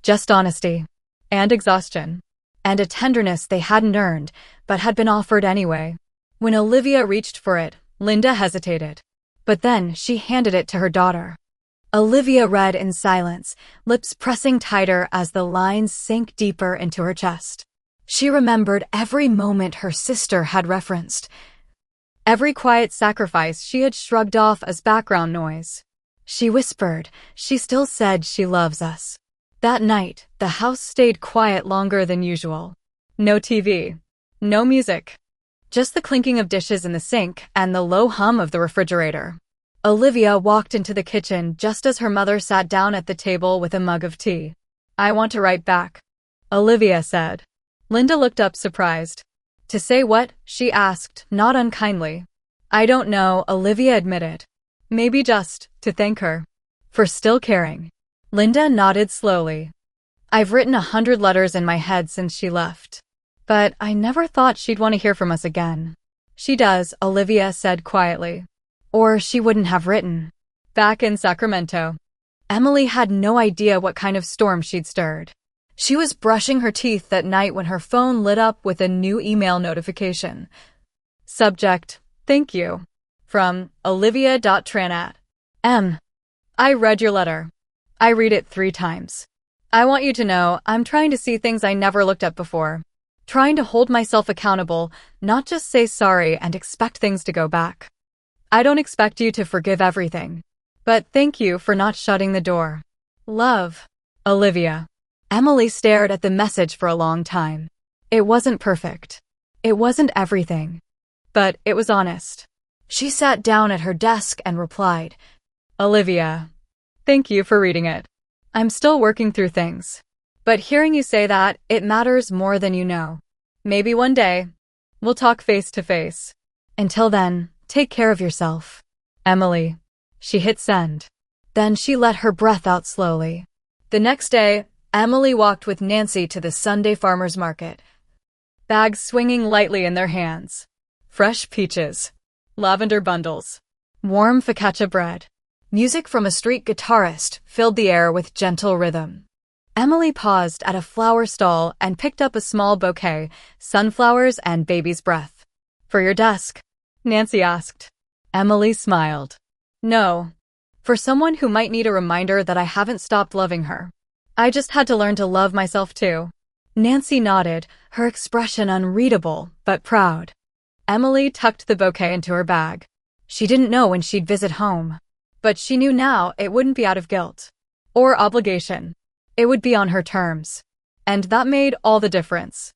Just honesty. And exhaustion. And a tenderness they hadn't earned, but had been offered anyway. When Olivia reached for it, Linda hesitated. But then she handed it to her daughter. Olivia read in silence, lips pressing tighter as the lines sank deeper into her chest. She remembered every moment her sister had referenced. Every quiet sacrifice she had shrugged off as background noise. She whispered, "She still said she loves us." That night, the house stayed quiet longer than usual. No TV. No music. Just the clinking of dishes in the sink and the low hum of the refrigerator. Olivia walked into the kitchen just as her mother sat down at the table with a mug of tea. "I want to write back," Olivia said. Linda looked up surprised. "To say what?" she asked, not unkindly. "I don't know," Olivia admitted. "Maybe just to thank her for still caring." Linda nodded slowly. "I've written 100 letters in my head since she left. But I never thought she'd want to hear from us again." "She does," Olivia said quietly. "Or she wouldn't have written." Back in Sacramento, Emily had no idea what kind of storm she'd stirred. She was brushing her teeth that night when her phone lit up with a new email notification. Subject, "Thank you." From Olivia.Tranat. M. I read your letter. I read it 3 times. I want you to know I'm trying to see things I never looked at before. Trying to hold myself accountable, not just say sorry and expect things to go back. I don't expect you to forgive everything. But thank you for not shutting the door. Love. Olivia. Emily stared at the message for a long time. It wasn't perfect. It wasn't everything. But it was honest. She sat down at her desk and replied, "Olivia, thank you for reading it. I'm still working through things. But hearing you say that, it matters more than you know. Maybe one day, we'll talk face to face. Until then, take care of yourself. Emily." She hit send. Then she let her breath out slowly. The next day, Emily walked with Nancy to the Sunday farmers market. Bags swinging lightly in their hands. Fresh peaches. Lavender bundles. Warm focaccia bread. Music from a street guitarist filled the air with gentle rhythm. Emily paused at a flower stall and picked up a small bouquet, sunflowers and baby's breath. "For your desk?" Nancy asked. Emily smiled. "No. For someone who might need a reminder that I haven't stopped loving her. I just had to learn to love myself too." Nancy nodded, her expression unreadable, but proud. Emily tucked the bouquet into her bag. She didn't know when she'd visit home, but she knew now it wouldn't be out of guilt or obligation. It would be on her terms. And that made all the difference.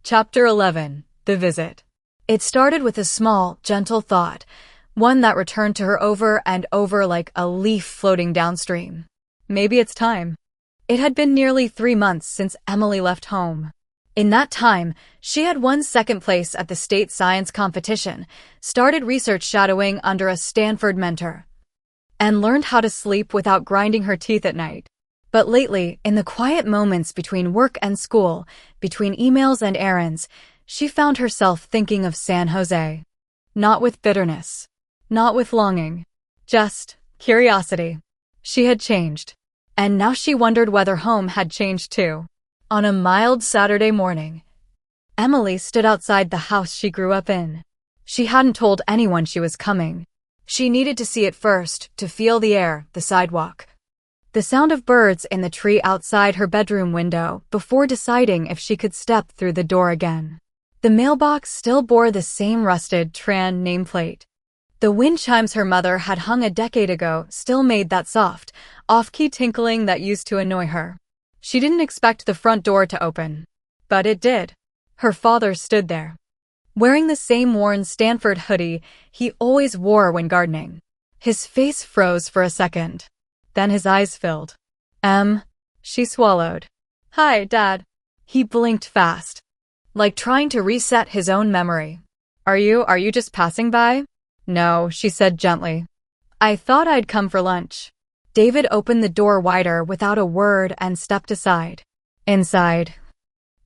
Chapter 11. The Visit. It started with a small, gentle thought, one that returned to her over and over like a leaf floating downstream. Maybe it's time. It had been nearly 3 months since Emily left home. In that time, she had won second place at the state science competition, started research shadowing under a Stanford mentor, and learned how to sleep without grinding her teeth at night. But lately, in the quiet moments between work and school, between emails and errands, she found herself thinking of San Jose. Not with bitterness. Not with longing. Just curiosity. She had changed. And now she wondered whether home had changed too. On a mild Saturday morning, Emily stood outside the house she grew up in. She hadn't told anyone she was coming. She needed to see it first, to feel the air, the sidewalk. The sound of birds in the tree outside her bedroom window before deciding if she could step through the door again. The mailbox still bore the same rusted Tran nameplate. The wind chimes her mother had hung a decade ago still made that soft, off-key tinkling that used to annoy her. She didn't expect the front door to open, but it did. Her father stood there, wearing the same worn Stanford hoodie he always wore when gardening. His face froze for a second. Then his eyes filled. She swallowed. "Hi, Dad." He blinked fast, like trying to reset his own memory. Are you just passing by?" "No," she said gently. "I thought I'd come for lunch." David opened the door wider without a word and stepped aside. Inside,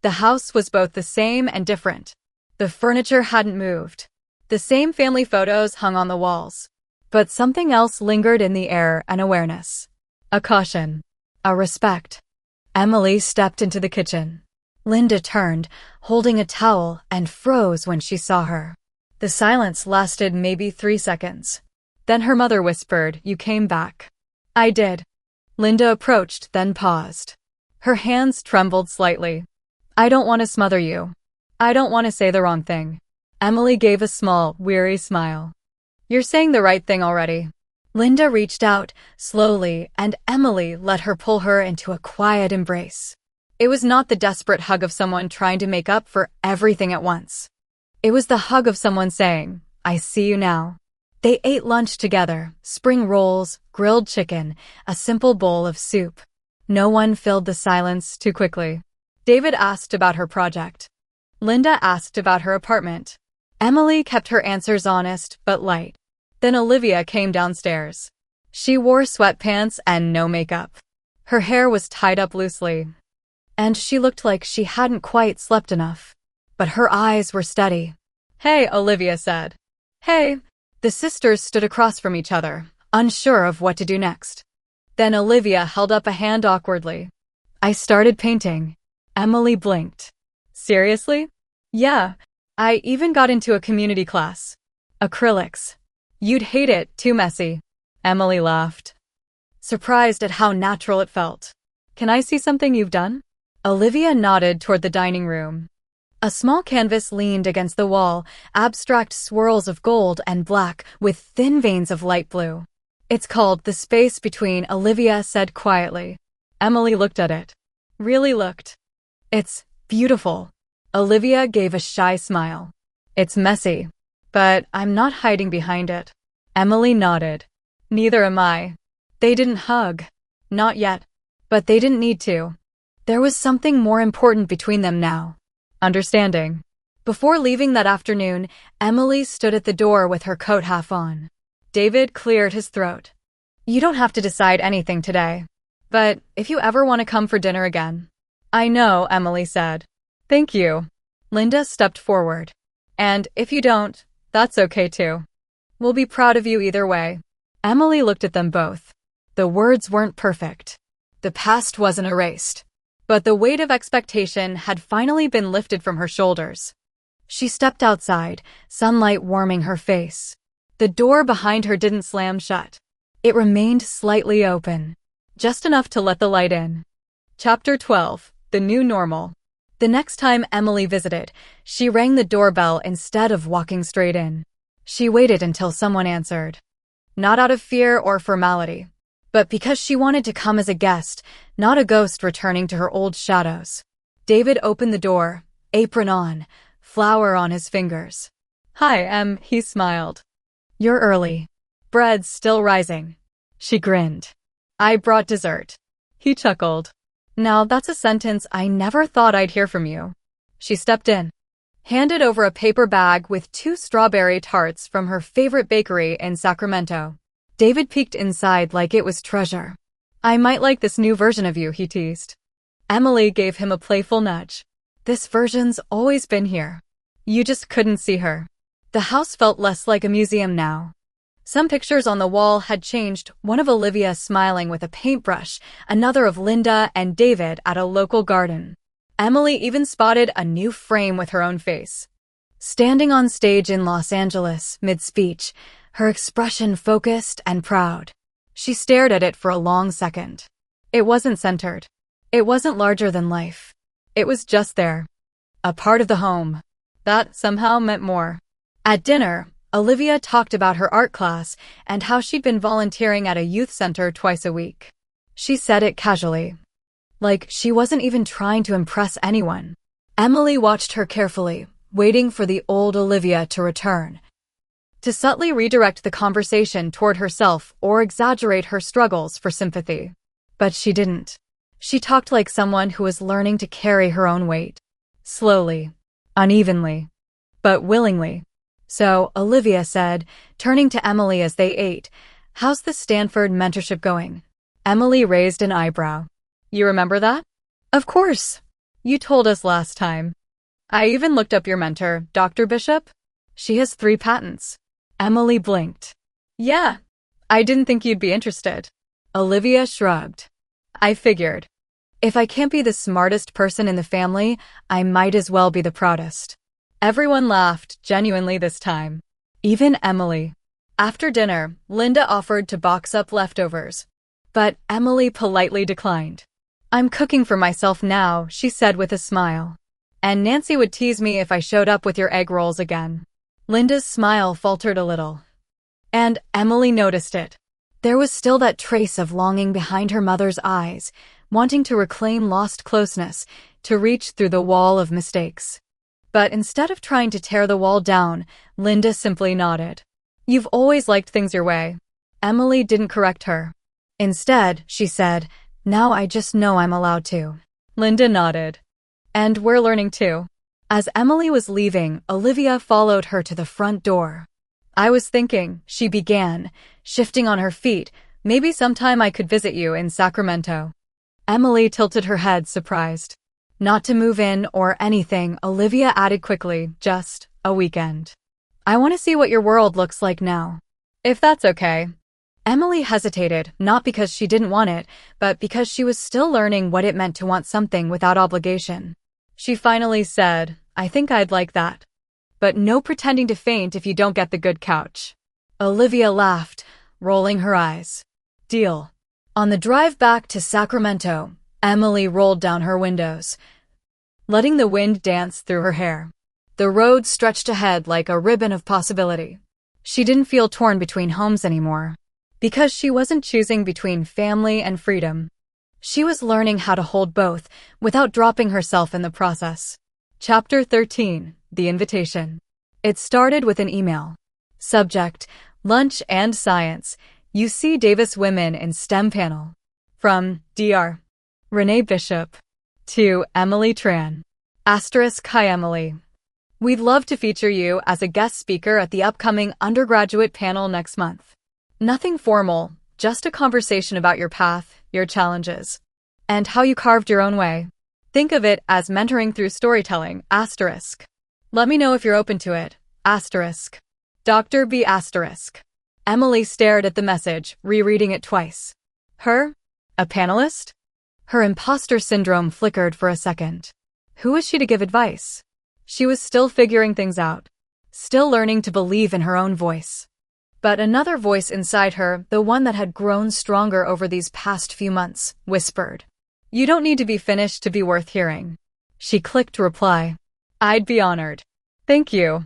the house was both the same and different. The furniture hadn't moved. The same family photos hung on the walls. But something else lingered in the air, an awareness. A caution. A respect. Emily stepped into the kitchen. Linda turned, holding a towel, and froze when she saw her. The silence lasted maybe 3 seconds. Then her mother whispered, "You came back." "I did." Linda approached, then paused. Her hands trembled slightly. "I don't want to smother you. I don't want to say the wrong thing." Emily gave a small, weary smile. "You're saying the right thing already." Linda reached out, slowly, and Emily let her pull her into a quiet embrace. It was not the desperate hug of someone trying to make up for everything at once. It was the hug of someone saying, "I see you now." They ate lunch together, spring rolls, grilled chicken, a simple bowl of soup. No one filled the silence too quickly. David asked about her project. Linda asked about her apartment. Emily kept her answers honest but light. Then Olivia came downstairs. She wore sweatpants and no makeup. Her hair was tied up loosely, and she looked like she hadn't quite slept enough. But her eyes were steady. "Hey," Olivia said. "Hey." The sisters stood across from each other, unsure of what to do next. Then Olivia held up a hand awkwardly. "I started painting." Emily blinked. "Seriously?" "Yeah. I even got into a community class. Acrylics. You'd hate it, too messy." Emily laughed, surprised at how natural it felt. "Can I see something you've done?" Olivia nodded toward the dining room. A small canvas leaned against the wall, abstract swirls of gold and black with thin veins of light blue. "It's called The Space Between," Olivia said quietly. Emily looked at it. Really looked. "It's beautiful." Olivia gave a shy smile. "It's messy, but I'm not hiding behind it." Emily nodded. "Neither am I." They didn't hug. Not yet. But they didn't need to. There was something more important between them now. Understanding. Before leaving that afternoon, Emily stood at the door with her coat half on. David cleared his throat. "You don't have to decide anything today. But if you ever want to come for dinner again." "I know," Emily said. "Thank you." Linda stepped forward. "And if you don't, that's okay too. We'll be proud of you either way." Emily looked at them both. The words weren't perfect. The past wasn't erased. But the weight of expectation had finally been lifted from her shoulders. She stepped outside, sunlight warming her face. The door behind her didn't slam shut. It remained slightly open, just enough to let the light in. Chapter 12. The New Normal. The next time Emily visited, she rang the doorbell instead of walking straight in. She waited until someone answered. Not out of fear or formality, but because she wanted to come as a guest, not a ghost returning to her old shadows. David opened the door, apron on, flour on his fingers. Hi, Em, he smiled. You're early. Bread's still rising. She grinned. I brought dessert. He chuckled. Now that's a sentence I never thought I'd hear from you. She stepped in, handed over a paper bag with 2 strawberry tarts from her favorite bakery in Sacramento. David peeked inside like it was treasure. I might like this new version of you, he teased. Emily gave him a playful nudge. This version's always been here. You just couldn't see her. The house felt less like a museum now. Some pictures on the wall had changed, one of Olivia smiling with a paintbrush, another of Linda and David at a local garden. Emily even spotted a new frame with her own face. Standing on stage in Los Angeles, mid-speech, her expression focused and proud. She stared at it for a long second. It wasn't centered. It wasn't larger than life. It was just there. A part of the home. That somehow meant more. At dinner, Olivia talked about her art class and how she'd been volunteering at a youth center twice a week. She said it casually, like she wasn't even trying to impress anyone. Emily watched her carefully, waiting for the old Olivia to return, to subtly redirect the conversation toward herself or exaggerate her struggles for sympathy. But she didn't. She talked like someone who was learning to carry her own weight. Slowly, unevenly, but willingly. So, Olivia said, turning to Emily as they ate, "How's the Stanford mentorship going?" Emily raised an eyebrow. You remember that? Of course. You told us last time. I even looked up your mentor, Dr. Bishop. She has 3 patents. Emily blinked. Yeah. I didn't think you'd be interested. Olivia shrugged. I figured. If I can't be the smartest person in the family, I might as well be the proudest. Everyone laughed, genuinely this time. Even Emily. After dinner, Linda offered to box up leftovers. But Emily politely declined. I'm cooking for myself now, she said with a smile. And Nancy would tease me if I showed up with your egg rolls again. Linda's smile faltered a little. And Emily noticed it. There was still that trace of longing behind her mother's eyes, wanting to reclaim lost closeness, to reach through the wall of mistakes. But instead of trying to tear the wall down, Linda simply nodded. You've always liked things your way. Emily didn't correct her. Instead, she said, now I just know I'm allowed to. Linda nodded. And we're learning too. As Emily was leaving, Olivia followed her to the front door. I was thinking, she began, shifting on her feet, maybe sometime I could visit you in Sacramento. Emily tilted her head, surprised. Not to move in or anything, Olivia added quickly, just a weekend. I want to see what your world looks like now. If that's okay. Emily hesitated, not because she didn't want it, but because she was still learning what it meant to want something without obligation. She finally said, I think I'd like that. But no pretending to faint if you don't get the good couch. Olivia laughed, rolling her eyes. Deal. On the drive back to Sacramento, Emily rolled down her windows, letting the wind dance through her hair. The road stretched ahead like a ribbon of possibility. She didn't feel torn between homes anymore, because she wasn't choosing between family and freedom. She was learning how to hold both without dropping herself in the process. Chapter 13. The Invitation. It started with an email. Subject, Lunch and Science. UC Davis Women in STEM Panel. From Dr. Renee Bishop. To Emily Tran. Hi Emily. We'd love to feature you as a guest speaker at the upcoming undergraduate panel next month. Nothing formal, just a conversation about your path, your challenges, and how you carved your own way. Think of it as mentoring through storytelling, *. Let me know if you're open to it, *. Dr. B*. Emily stared at the message, rereading it twice. Her? A panelist? Her imposter syndrome flickered for a second. Who was she to give advice? She was still figuring things out, still learning to believe in her own voice. But another voice inside her, the one that had grown stronger over these past few months, whispered, "You don't need to be finished to be worth hearing." She clicked to reply, "I'd be honored. Thank you,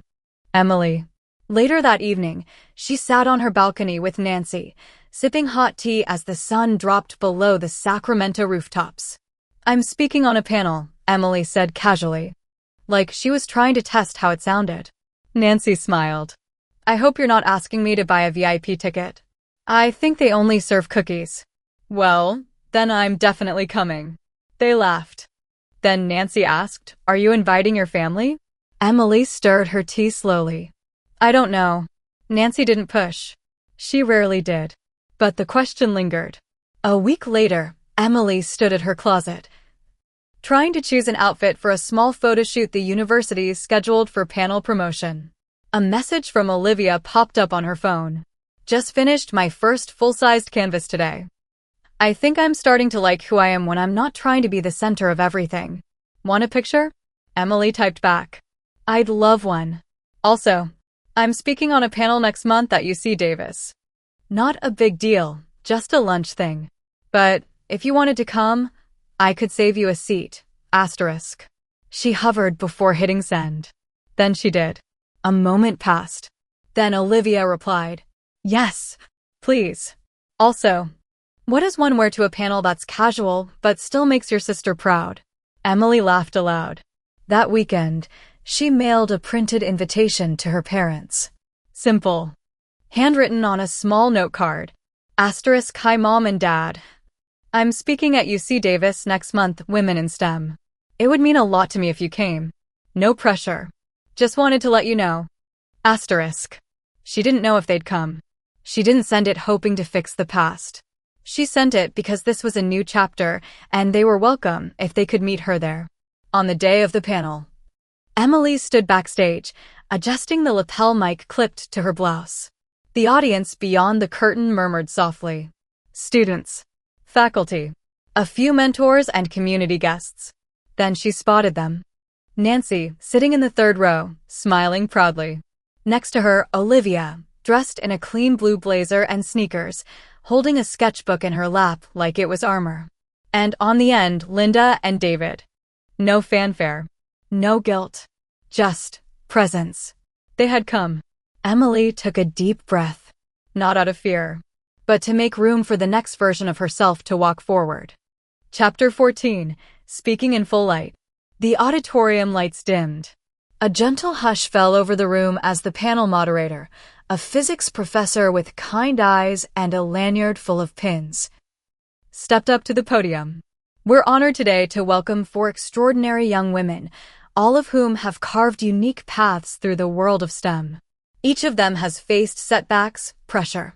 Emily." Later that evening, she sat on her balcony with Nancy, sipping hot tea as the sun dropped below the Sacramento rooftops. "I'm speaking on a panel," Emily said casually, like she was trying to test how it sounded. Nancy smiled. "I hope you're not asking me to buy a VIP ticket. I think they only serve cookies." "Well, then I'm definitely coming." They laughed. Then Nancy asked, "Are you inviting your family?" Emily stirred her tea slowly. "I don't know." Nancy didn't push. She rarely did. But the question lingered. A week later, Emily stood at her closet, trying to choose an outfit for a small photo shoot the university scheduled for panel promotion. A message from Olivia popped up on her phone. "Just finished my first full-sized canvas today. I think I'm starting to like who I am when I'm not trying to be the center of everything. Want a picture?" Emily typed back, "I'd love one. Also, I'm speaking on a panel next month at UC Davis. Not a big deal, just a lunch thing. But if you wanted to come, I could save you a seat. Asterisk." She hovered before hitting send. Then she did. A moment passed. Then Olivia replied, "Yes, please. Also, what does one wear to a panel that's casual but still makes your sister proud?" Emily laughed aloud. That weekend, she mailed a printed invitation to her parents. Simple. Handwritten on a small note card. Asterisk, "Hi Mom and Dad. I'm speaking at UC Davis next month, Women in STEM. It would mean a lot to me if you came. No pressure. Just wanted to let you know." Asterisk. She didn't know if they'd come. She didn't send it hoping to fix the past. She sent it because this was a new chapter, and they were welcome if they could meet her there. On the day of the panel, Emily stood backstage, adjusting the lapel mic clipped to her blouse. The audience beyond the curtain murmured softly. Students, faculty, a few mentors and community guests. Then she spotted them. Nancy, sitting in the third row, smiling proudly. Next to her, Olivia, dressed in a clean blue blazer and sneakers, holding a sketchbook in her lap like it was armor. And on the end, Linda and David. No fanfare. No guilt. Just presence. They had come. Emily took a deep breath. Not out of fear, but to make room for the next version of herself to walk forward. Chapter 14. Speaking in full light. The auditorium lights dimmed. A gentle hush fell over the room as the panel moderator, a physics professor with kind eyes and a lanyard full of pins, stepped up to the podium. "We're honored today to welcome 4 extraordinary young women, all of whom have carved unique paths through the world of STEM. Each of them has faced setbacks, pressure,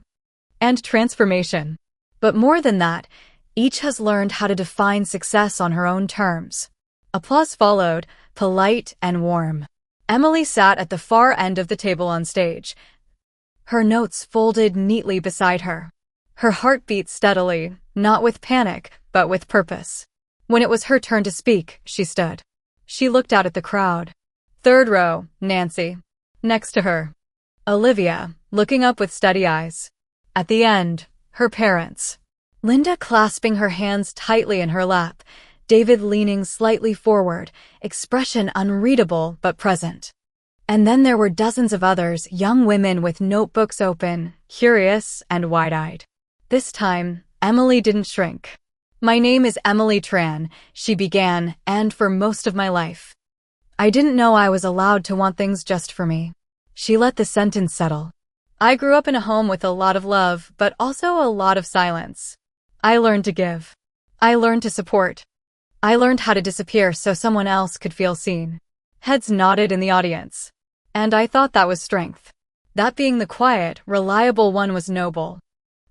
and transformation. But more than that, each has learned how to define success on her own terms." Applause followed, polite and warm. Emily sat at the far end of the table on stage, her notes folded neatly beside her. Her heart beat steadily, not with panic, but with purpose. When it was her turn to speak, she stood. She looked out at the crowd. Third row, Nancy. Next to her, Olivia, looking up with steady eyes. At the end, her parents. Linda clasping her hands tightly in her lap, David leaning slightly forward, expression unreadable but present. And then there were dozens of others, young women with notebooks open, curious and wide-eyed. This time, Emily didn't shrink. "My name is Emily Tran," she began, "and for most of my life, I didn't know I was allowed to want things just for me." She let the sentence settle. "I grew up in a home with a lot of love, but also a lot of silence. I learned to give. I learned to support. I learned how to disappear so someone else could feel seen." Heads nodded in the audience. And I thought that was strength. That being the quiet, reliable one was noble.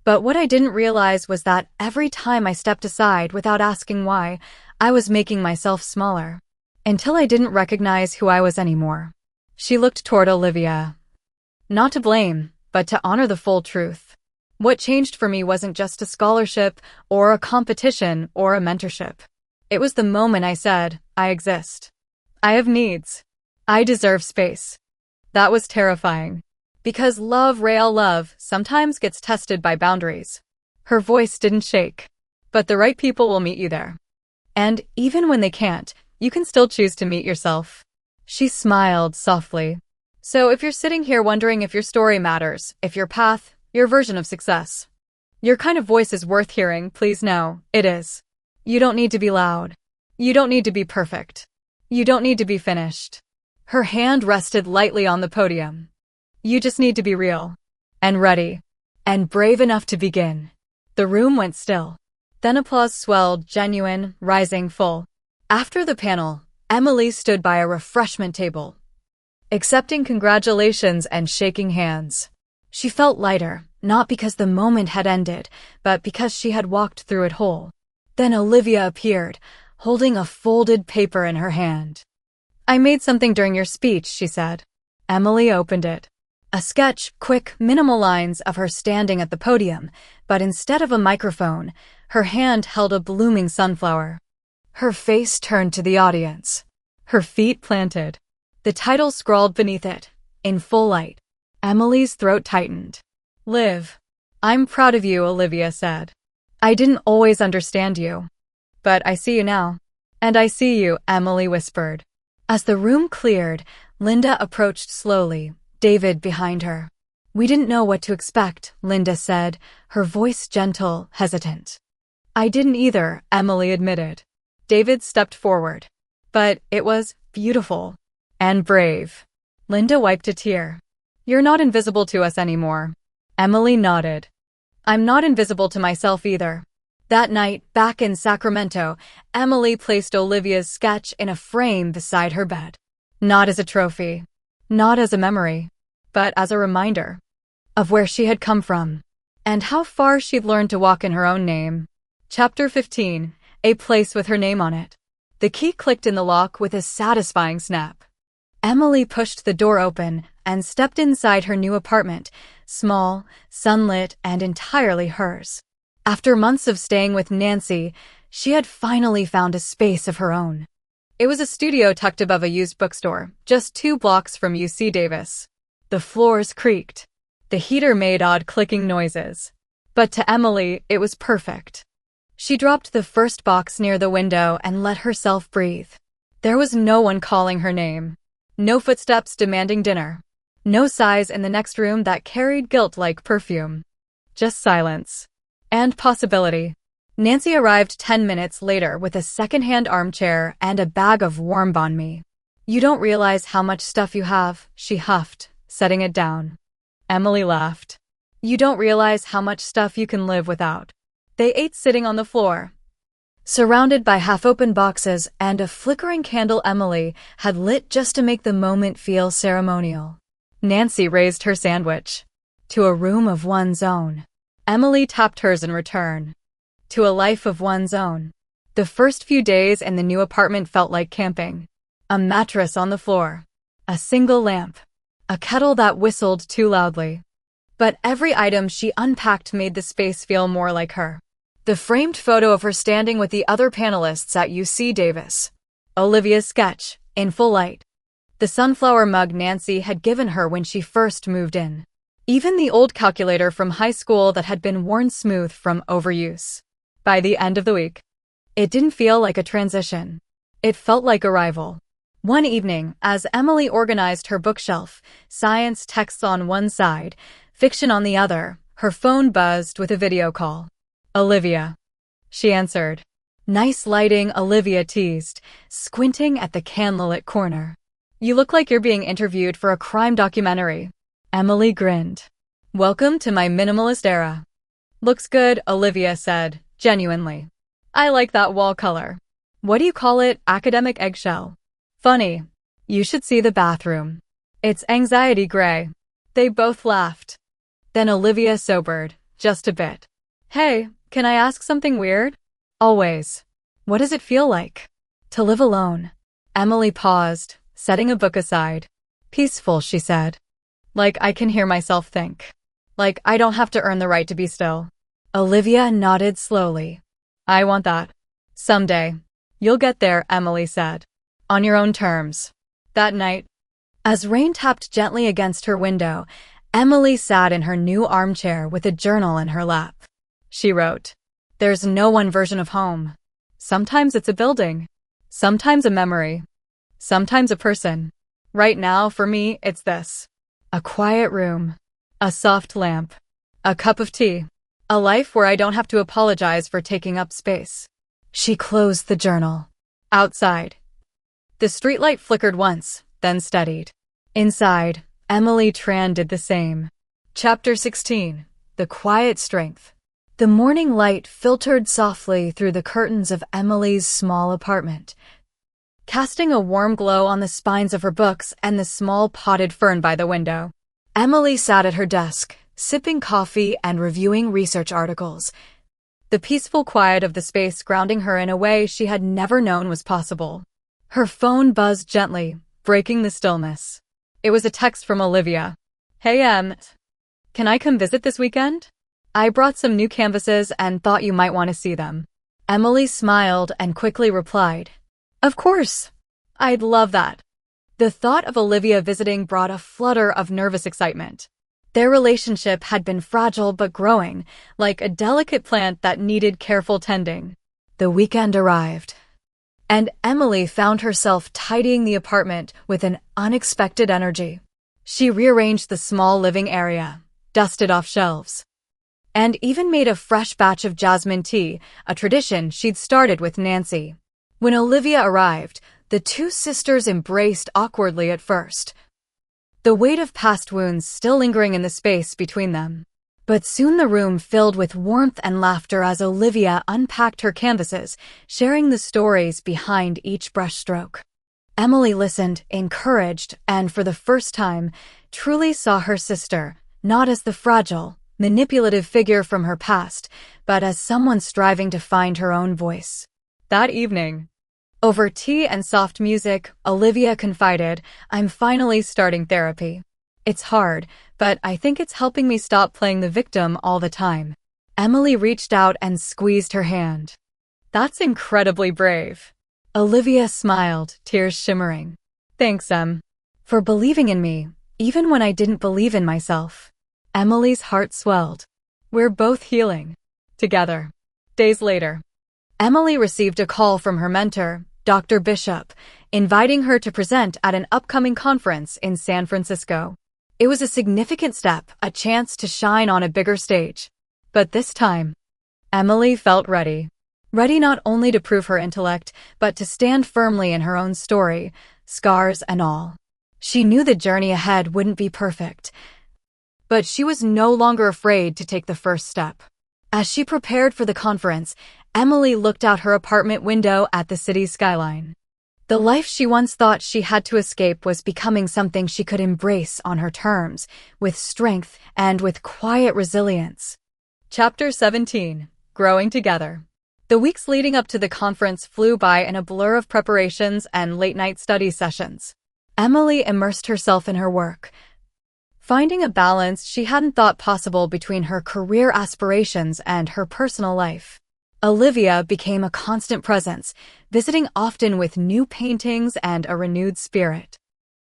But what I didn't realize was that every time I stepped aside without asking why, I was making myself smaller. Until I didn't recognize who I was anymore. She looked toward Olivia. Not to blame, but to honor the full truth. What changed for me wasn't just a scholarship or a competition or a mentorship. It was the moment I said, I exist. I have needs. I deserve space. That was terrifying. Because real love, sometimes gets tested by boundaries. Her voice didn't shake. But the right people will meet you there. And even when they can't, you can still choose to meet yourself. She smiled softly. So if you're sitting here wondering if your story matters, if your path, your version of success, your kind of voice is worth hearing, please know, it is. You don't need to be loud. You don't need to be perfect. You don't need to be finished. Her hand rested lightly on the podium. You just need to be real. And ready. And brave enough to begin. The room went still. Then applause swelled, genuine, rising full. After the panel, Emily stood by a refreshment table, accepting congratulations and shaking hands. She felt lighter, not because the moment had ended, but because she had walked through it whole. Then Olivia appeared, holding a folded paper in her hand. I made something during your speech, she said. Emily opened it. A sketch, quick, minimal lines of her standing at the podium, but instead of a microphone, her hand held a blooming sunflower. Her face turned to the audience. Her feet planted. The title scrawled beneath it, in full light. Emily's throat tightened. Live. I'm proud of you, Olivia said. I didn't always understand you. But I see you now. And I see you, Emily whispered. As the room cleared, Linda approached slowly, David behind her. We didn't know what to expect, Linda said, her voice gentle, hesitant. I didn't either, Emily admitted. David stepped forward. But it was beautiful. And brave. Linda wiped a tear. You're not invisible to us anymore. Emily nodded. I'm not invisible to myself either. That night, back in Sacramento, Emily placed Olivia's sketch in a frame beside her bed. Not as a trophy. Not as a memory. But as a reminder of where she had come from. And how far she'd learned to walk in her own name. Chapter 15. A place with her name on it. The key clicked in the lock with a satisfying snap. Emily pushed the door open and stepped inside her new apartment, small, sunlit, and entirely hers. After months of staying with Nancy, she had finally found a space of her own. It was a studio tucked above a used bookstore, just 2 blocks from UC Davis. The floors creaked. The heater made odd clicking noises. But to Emily, it was perfect. She dropped the first box near the window and let herself breathe. There was no one calling her name. No footsteps demanding dinner. No sighs in the next room that carried guilt like perfume. Just silence. And possibility. Nancy arrived 10 minutes later with a second-hand armchair and a bag of warm banh mi. You don't realize how much stuff you have, she huffed, setting it down. Emily laughed. You don't realize how much stuff you can live without. They ate sitting on the floor, surrounded by half-open boxes and a flickering candle Emily had lit just to make the moment feel ceremonial. Nancy raised her sandwich. To a room of one's own. Emily tapped hers in return. To a life of one's own. The first few days in the new apartment felt like camping. A mattress on the floor. A single lamp. A kettle that whistled too loudly. But every item she unpacked made the space feel more like her. The framed photo of her standing with the other panelists at UC Davis. Olivia's sketch, in full light. The sunflower mug Nancy had given her when she first moved in. Even the old calculator from high school that had been worn smooth from overuse. By the end of the week, it didn't feel like a transition. It felt like arrival. One evening, as Emily organized her bookshelf, science texts on one side, fiction on the other, her phone buzzed with a video call. Olivia. She answered. Nice lighting, Olivia teased, squinting at the candlelit corner. You look like you're being interviewed for a crime documentary. Emily grinned. Welcome to my minimalist era. Looks good, Olivia said, genuinely. I like that wall color. What do you call it, academic eggshell? Funny. You should see the bathroom. It's anxiety gray. They both laughed. Then Olivia sobered, just a bit. Hey, can I ask something weird? Always. What does it feel like to live alone? Emily paused, setting a book aside. Peaceful, she said. Like I can hear myself think. Like I don't have to earn the right to be still. Olivia nodded slowly. I want that. Someday. You'll get there, Emily said. On your own terms. That night, as rain tapped gently against her window, Emily sat in her new armchair with a journal in her lap. She wrote, "There's no one version of home. Sometimes it's a building. Sometimes a memory. Sometimes a person. Right now, for me, it's this. A quiet room. A soft lamp. A cup of tea. A life where I don't have to apologize for taking up space." She closed the journal. Outside, the streetlight flickered once, then steadied. Inside, Emily Tran did the same. Chapter 16. The Quiet Strength. The morning light filtered softly through the curtains of Emily's small apartment, casting a warm glow on the spines of her books and the small potted fern by the window. Emily sat at her desk, sipping coffee and reviewing research articles, the peaceful quiet of the space grounding her in a way she had never known was possible. Her phone buzzed gently, breaking the stillness. It was a text from Olivia. "Hey, can I come visit this weekend? I brought some new canvases and thought you might want to see them." Emily smiled and quickly replied, "Of course. I'd love that." The thought of Olivia visiting brought a flutter of nervous excitement. Their relationship had been fragile but growing, like a delicate plant that needed careful tending. The weekend arrived, and Emily found herself tidying the apartment with an unexpected energy. She rearranged the small living area, dusted off shelves, and even made a fresh batch of jasmine tea, a tradition she'd started with Nancy. When Olivia arrived, the two sisters embraced awkwardly at first, the weight of past wounds still lingering in the space between them. But soon the room filled with warmth and laughter as Olivia unpacked her canvases, sharing the stories behind each brushstroke. Emily listened, encouraged, and for the first time, truly saw her sister, not as the fragile, manipulative figure from her past, but as someone striving to find her own voice. That evening, over tea and soft music, Olivia confided, "I'm finally starting therapy. It's hard, but I think it's helping me stop playing the victim all the time." Emily reached out and squeezed her hand. "That's incredibly brave." Olivia smiled, tears shimmering. "Thanks, for believing in me, even when I didn't believe in myself." Emily's heart swelled. "We're both healing. Together." Days later, Emily received a call from her mentor, Dr. Bishop, inviting her to present at an upcoming conference in San Francisco. It was a significant step, a chance to shine on a bigger stage. But this time, Emily felt ready. Ready not only to prove her intellect, but to stand firmly in her own story, scars and all. She knew the journey ahead wouldn't be perfect, but she was no longer afraid to take the first step. As she prepared for the conference, Emily looked out her apartment window at the city's skyline. The life she once thought she had to escape was becoming something she could embrace on her terms, with strength and with quiet resilience. Chapter 17. Growing Together. The weeks leading up to the conference flew by in a blur of preparations and late-night study sessions. Emily immersed herself in her work, finding a balance she hadn't thought possible between her career aspirations and her personal life. Olivia became a constant presence, visiting often with new paintings and a renewed spirit.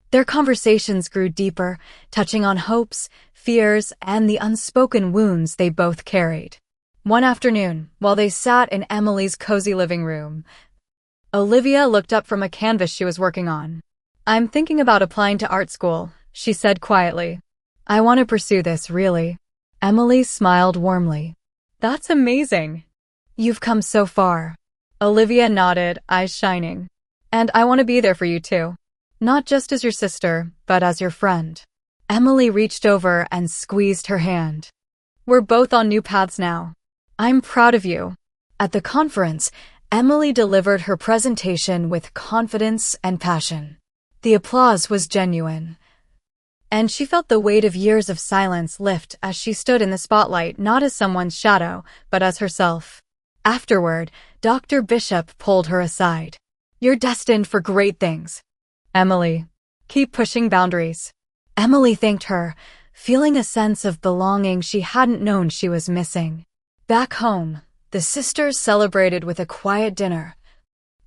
Their conversations grew deeper, touching on hopes, fears, and the unspoken wounds they both carried. One afternoon, while they sat in Emily's cozy living room, Olivia looked up from a canvas she was working on. "I'm thinking about applying to art school," she said quietly. "I want to pursue this, really." Emily smiled warmly. "That's amazing. You've come so far." Olivia nodded, eyes shining. "And I want to be there for you too. Not just as your sister, but as your friend." Emily reached over and squeezed her hand. "We're both on new paths now. I'm proud of you." At the conference, Emily delivered her presentation with confidence and passion. The applause was genuine, and she felt the weight of years of silence lift as she stood in the spotlight not as someone's shadow, but as herself. Afterward, Dr. Bishop pulled her aside. "You're destined for great things, Emily. Keep pushing boundaries." Emily thanked her, feeling a sense of belonging she hadn't known she was missing. Back home, the sisters celebrated with a quiet dinner,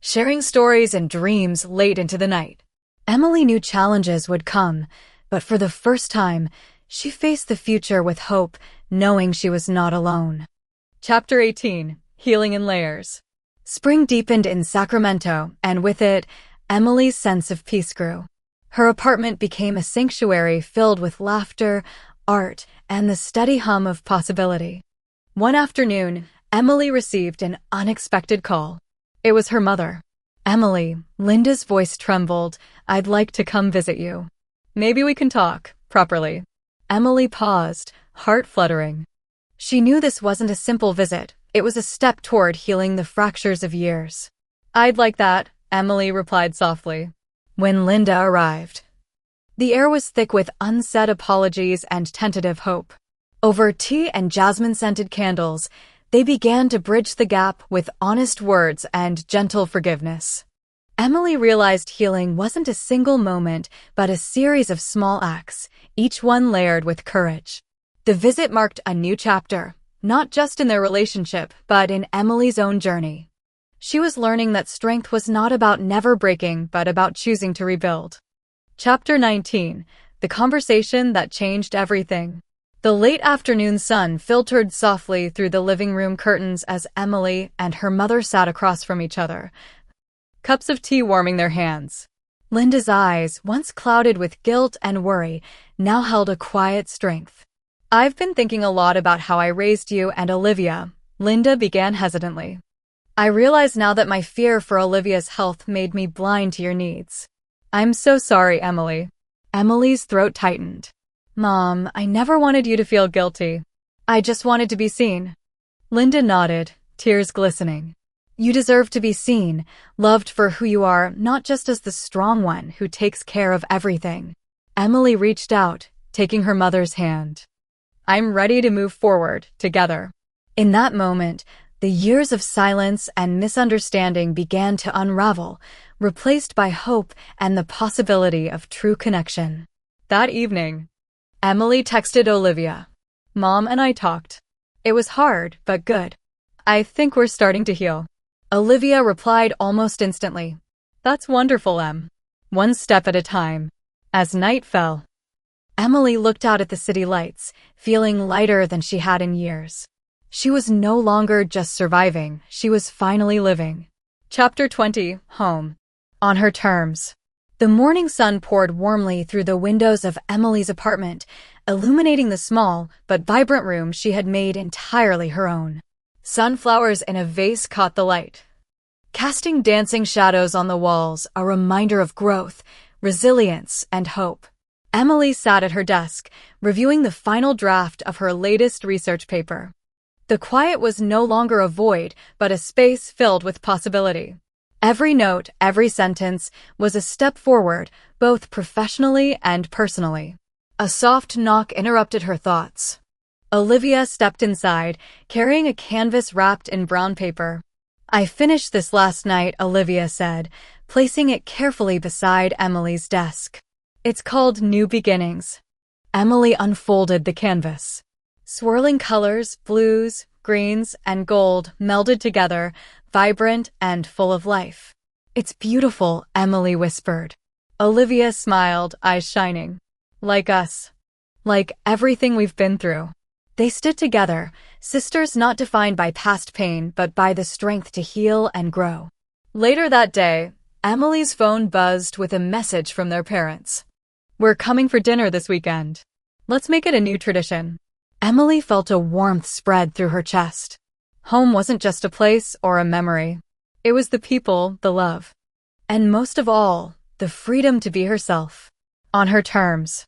sharing stories and dreams late into the night. Emily knew challenges would come, but for the first time, she faced the future with hope, knowing she was not alone. Chapter 18: Healing in Layers. Spring deepened in Sacramento, and with it, Emily's sense of peace grew. Her apartment became a sanctuary filled with laughter, art, and the steady hum of possibility. One afternoon, Emily received an unexpected call. It was her mother. "Emily," Linda's voice trembled, "I'd like to come visit you. Maybe we can talk, properly." Emily paused, heart fluttering. She knew this wasn't a simple visit. It was a step toward healing the fractures of years. "I'd like that," Emily replied softly. When Linda arrived, the air was thick with unsaid apologies and tentative hope. Over tea and jasmine-scented candles, they began to bridge the gap with honest words and gentle forgiveness. Emily realized healing wasn't a single moment, but a series of small acts, each one layered with courage. The visit marked a new chapter, not just in their relationship, but in Emily's own journey. She was learning that strength was not about never breaking, but about choosing to rebuild. Chapter 19: The Conversation That Changed Everything. The late afternoon sun filtered softly through the living room curtains as Emily and her mother sat across from each other, cups of tea warming their hands. Linda's eyes, once clouded with guilt and worry, now held a quiet strength. "I've been thinking a lot about how I raised you and Olivia," Linda began hesitantly. "I realize now that my fear for Olivia's health made me blind to your needs." "I'm so sorry, Emily." Emily's throat tightened. "Mom, I never wanted you to feel guilty. I just wanted to be seen." Linda nodded, tears glistening. "You deserve to be seen, loved for who you are, not just as the strong one who takes care of everything." Emily reached out, taking her mother's hand. "I'm ready to move forward, together." In that moment, the years of silence and misunderstanding began to unravel, replaced by hope and the possibility of true connection. That evening, Emily texted Olivia. "Mom and I talked. It was hard, but good. I think we're starting to heal." Olivia replied almost instantly. "That's wonderful, Em. One step at a time." As night fell, Emily looked out at the city lights, feeling lighter than she had in years. She was no longer just surviving, she was finally living. Chapter 20: Home. On her terms. The morning sun poured warmly through the windows of Emily's apartment, illuminating the small but vibrant room she had made entirely her own. Sunflowers in a vase caught the light, casting dancing shadows on the walls, a reminder of growth, resilience, and hope. Emily sat at her desk, reviewing the final draft of her latest research paper. The quiet was no longer a void, but a space filled with possibility. Every note, every sentence, was a step forward, both professionally and personally. A soft knock interrupted her thoughts. Olivia stepped inside, carrying a canvas wrapped in brown paper. "I finished this last night," Olivia said, placing it carefully beside Emily's desk. "It's called New Beginnings." Emily unfolded the canvas. Swirling colors, blues, greens, and gold melded together, vibrant and full of life. "It's beautiful," Emily whispered. Olivia smiled, eyes shining. "Like us. Like everything we've been through." They stood together, sisters not defined by past pain but by the strength to heal and grow. Later that day, Emily's phone buzzed with a message from their parents. "We're coming for dinner this weekend. Let's make it a new tradition." Emily felt a warmth spread through her chest. Home wasn't just a place or a memory. It was the people, the love, and most of all, the freedom to be herself. On her terms.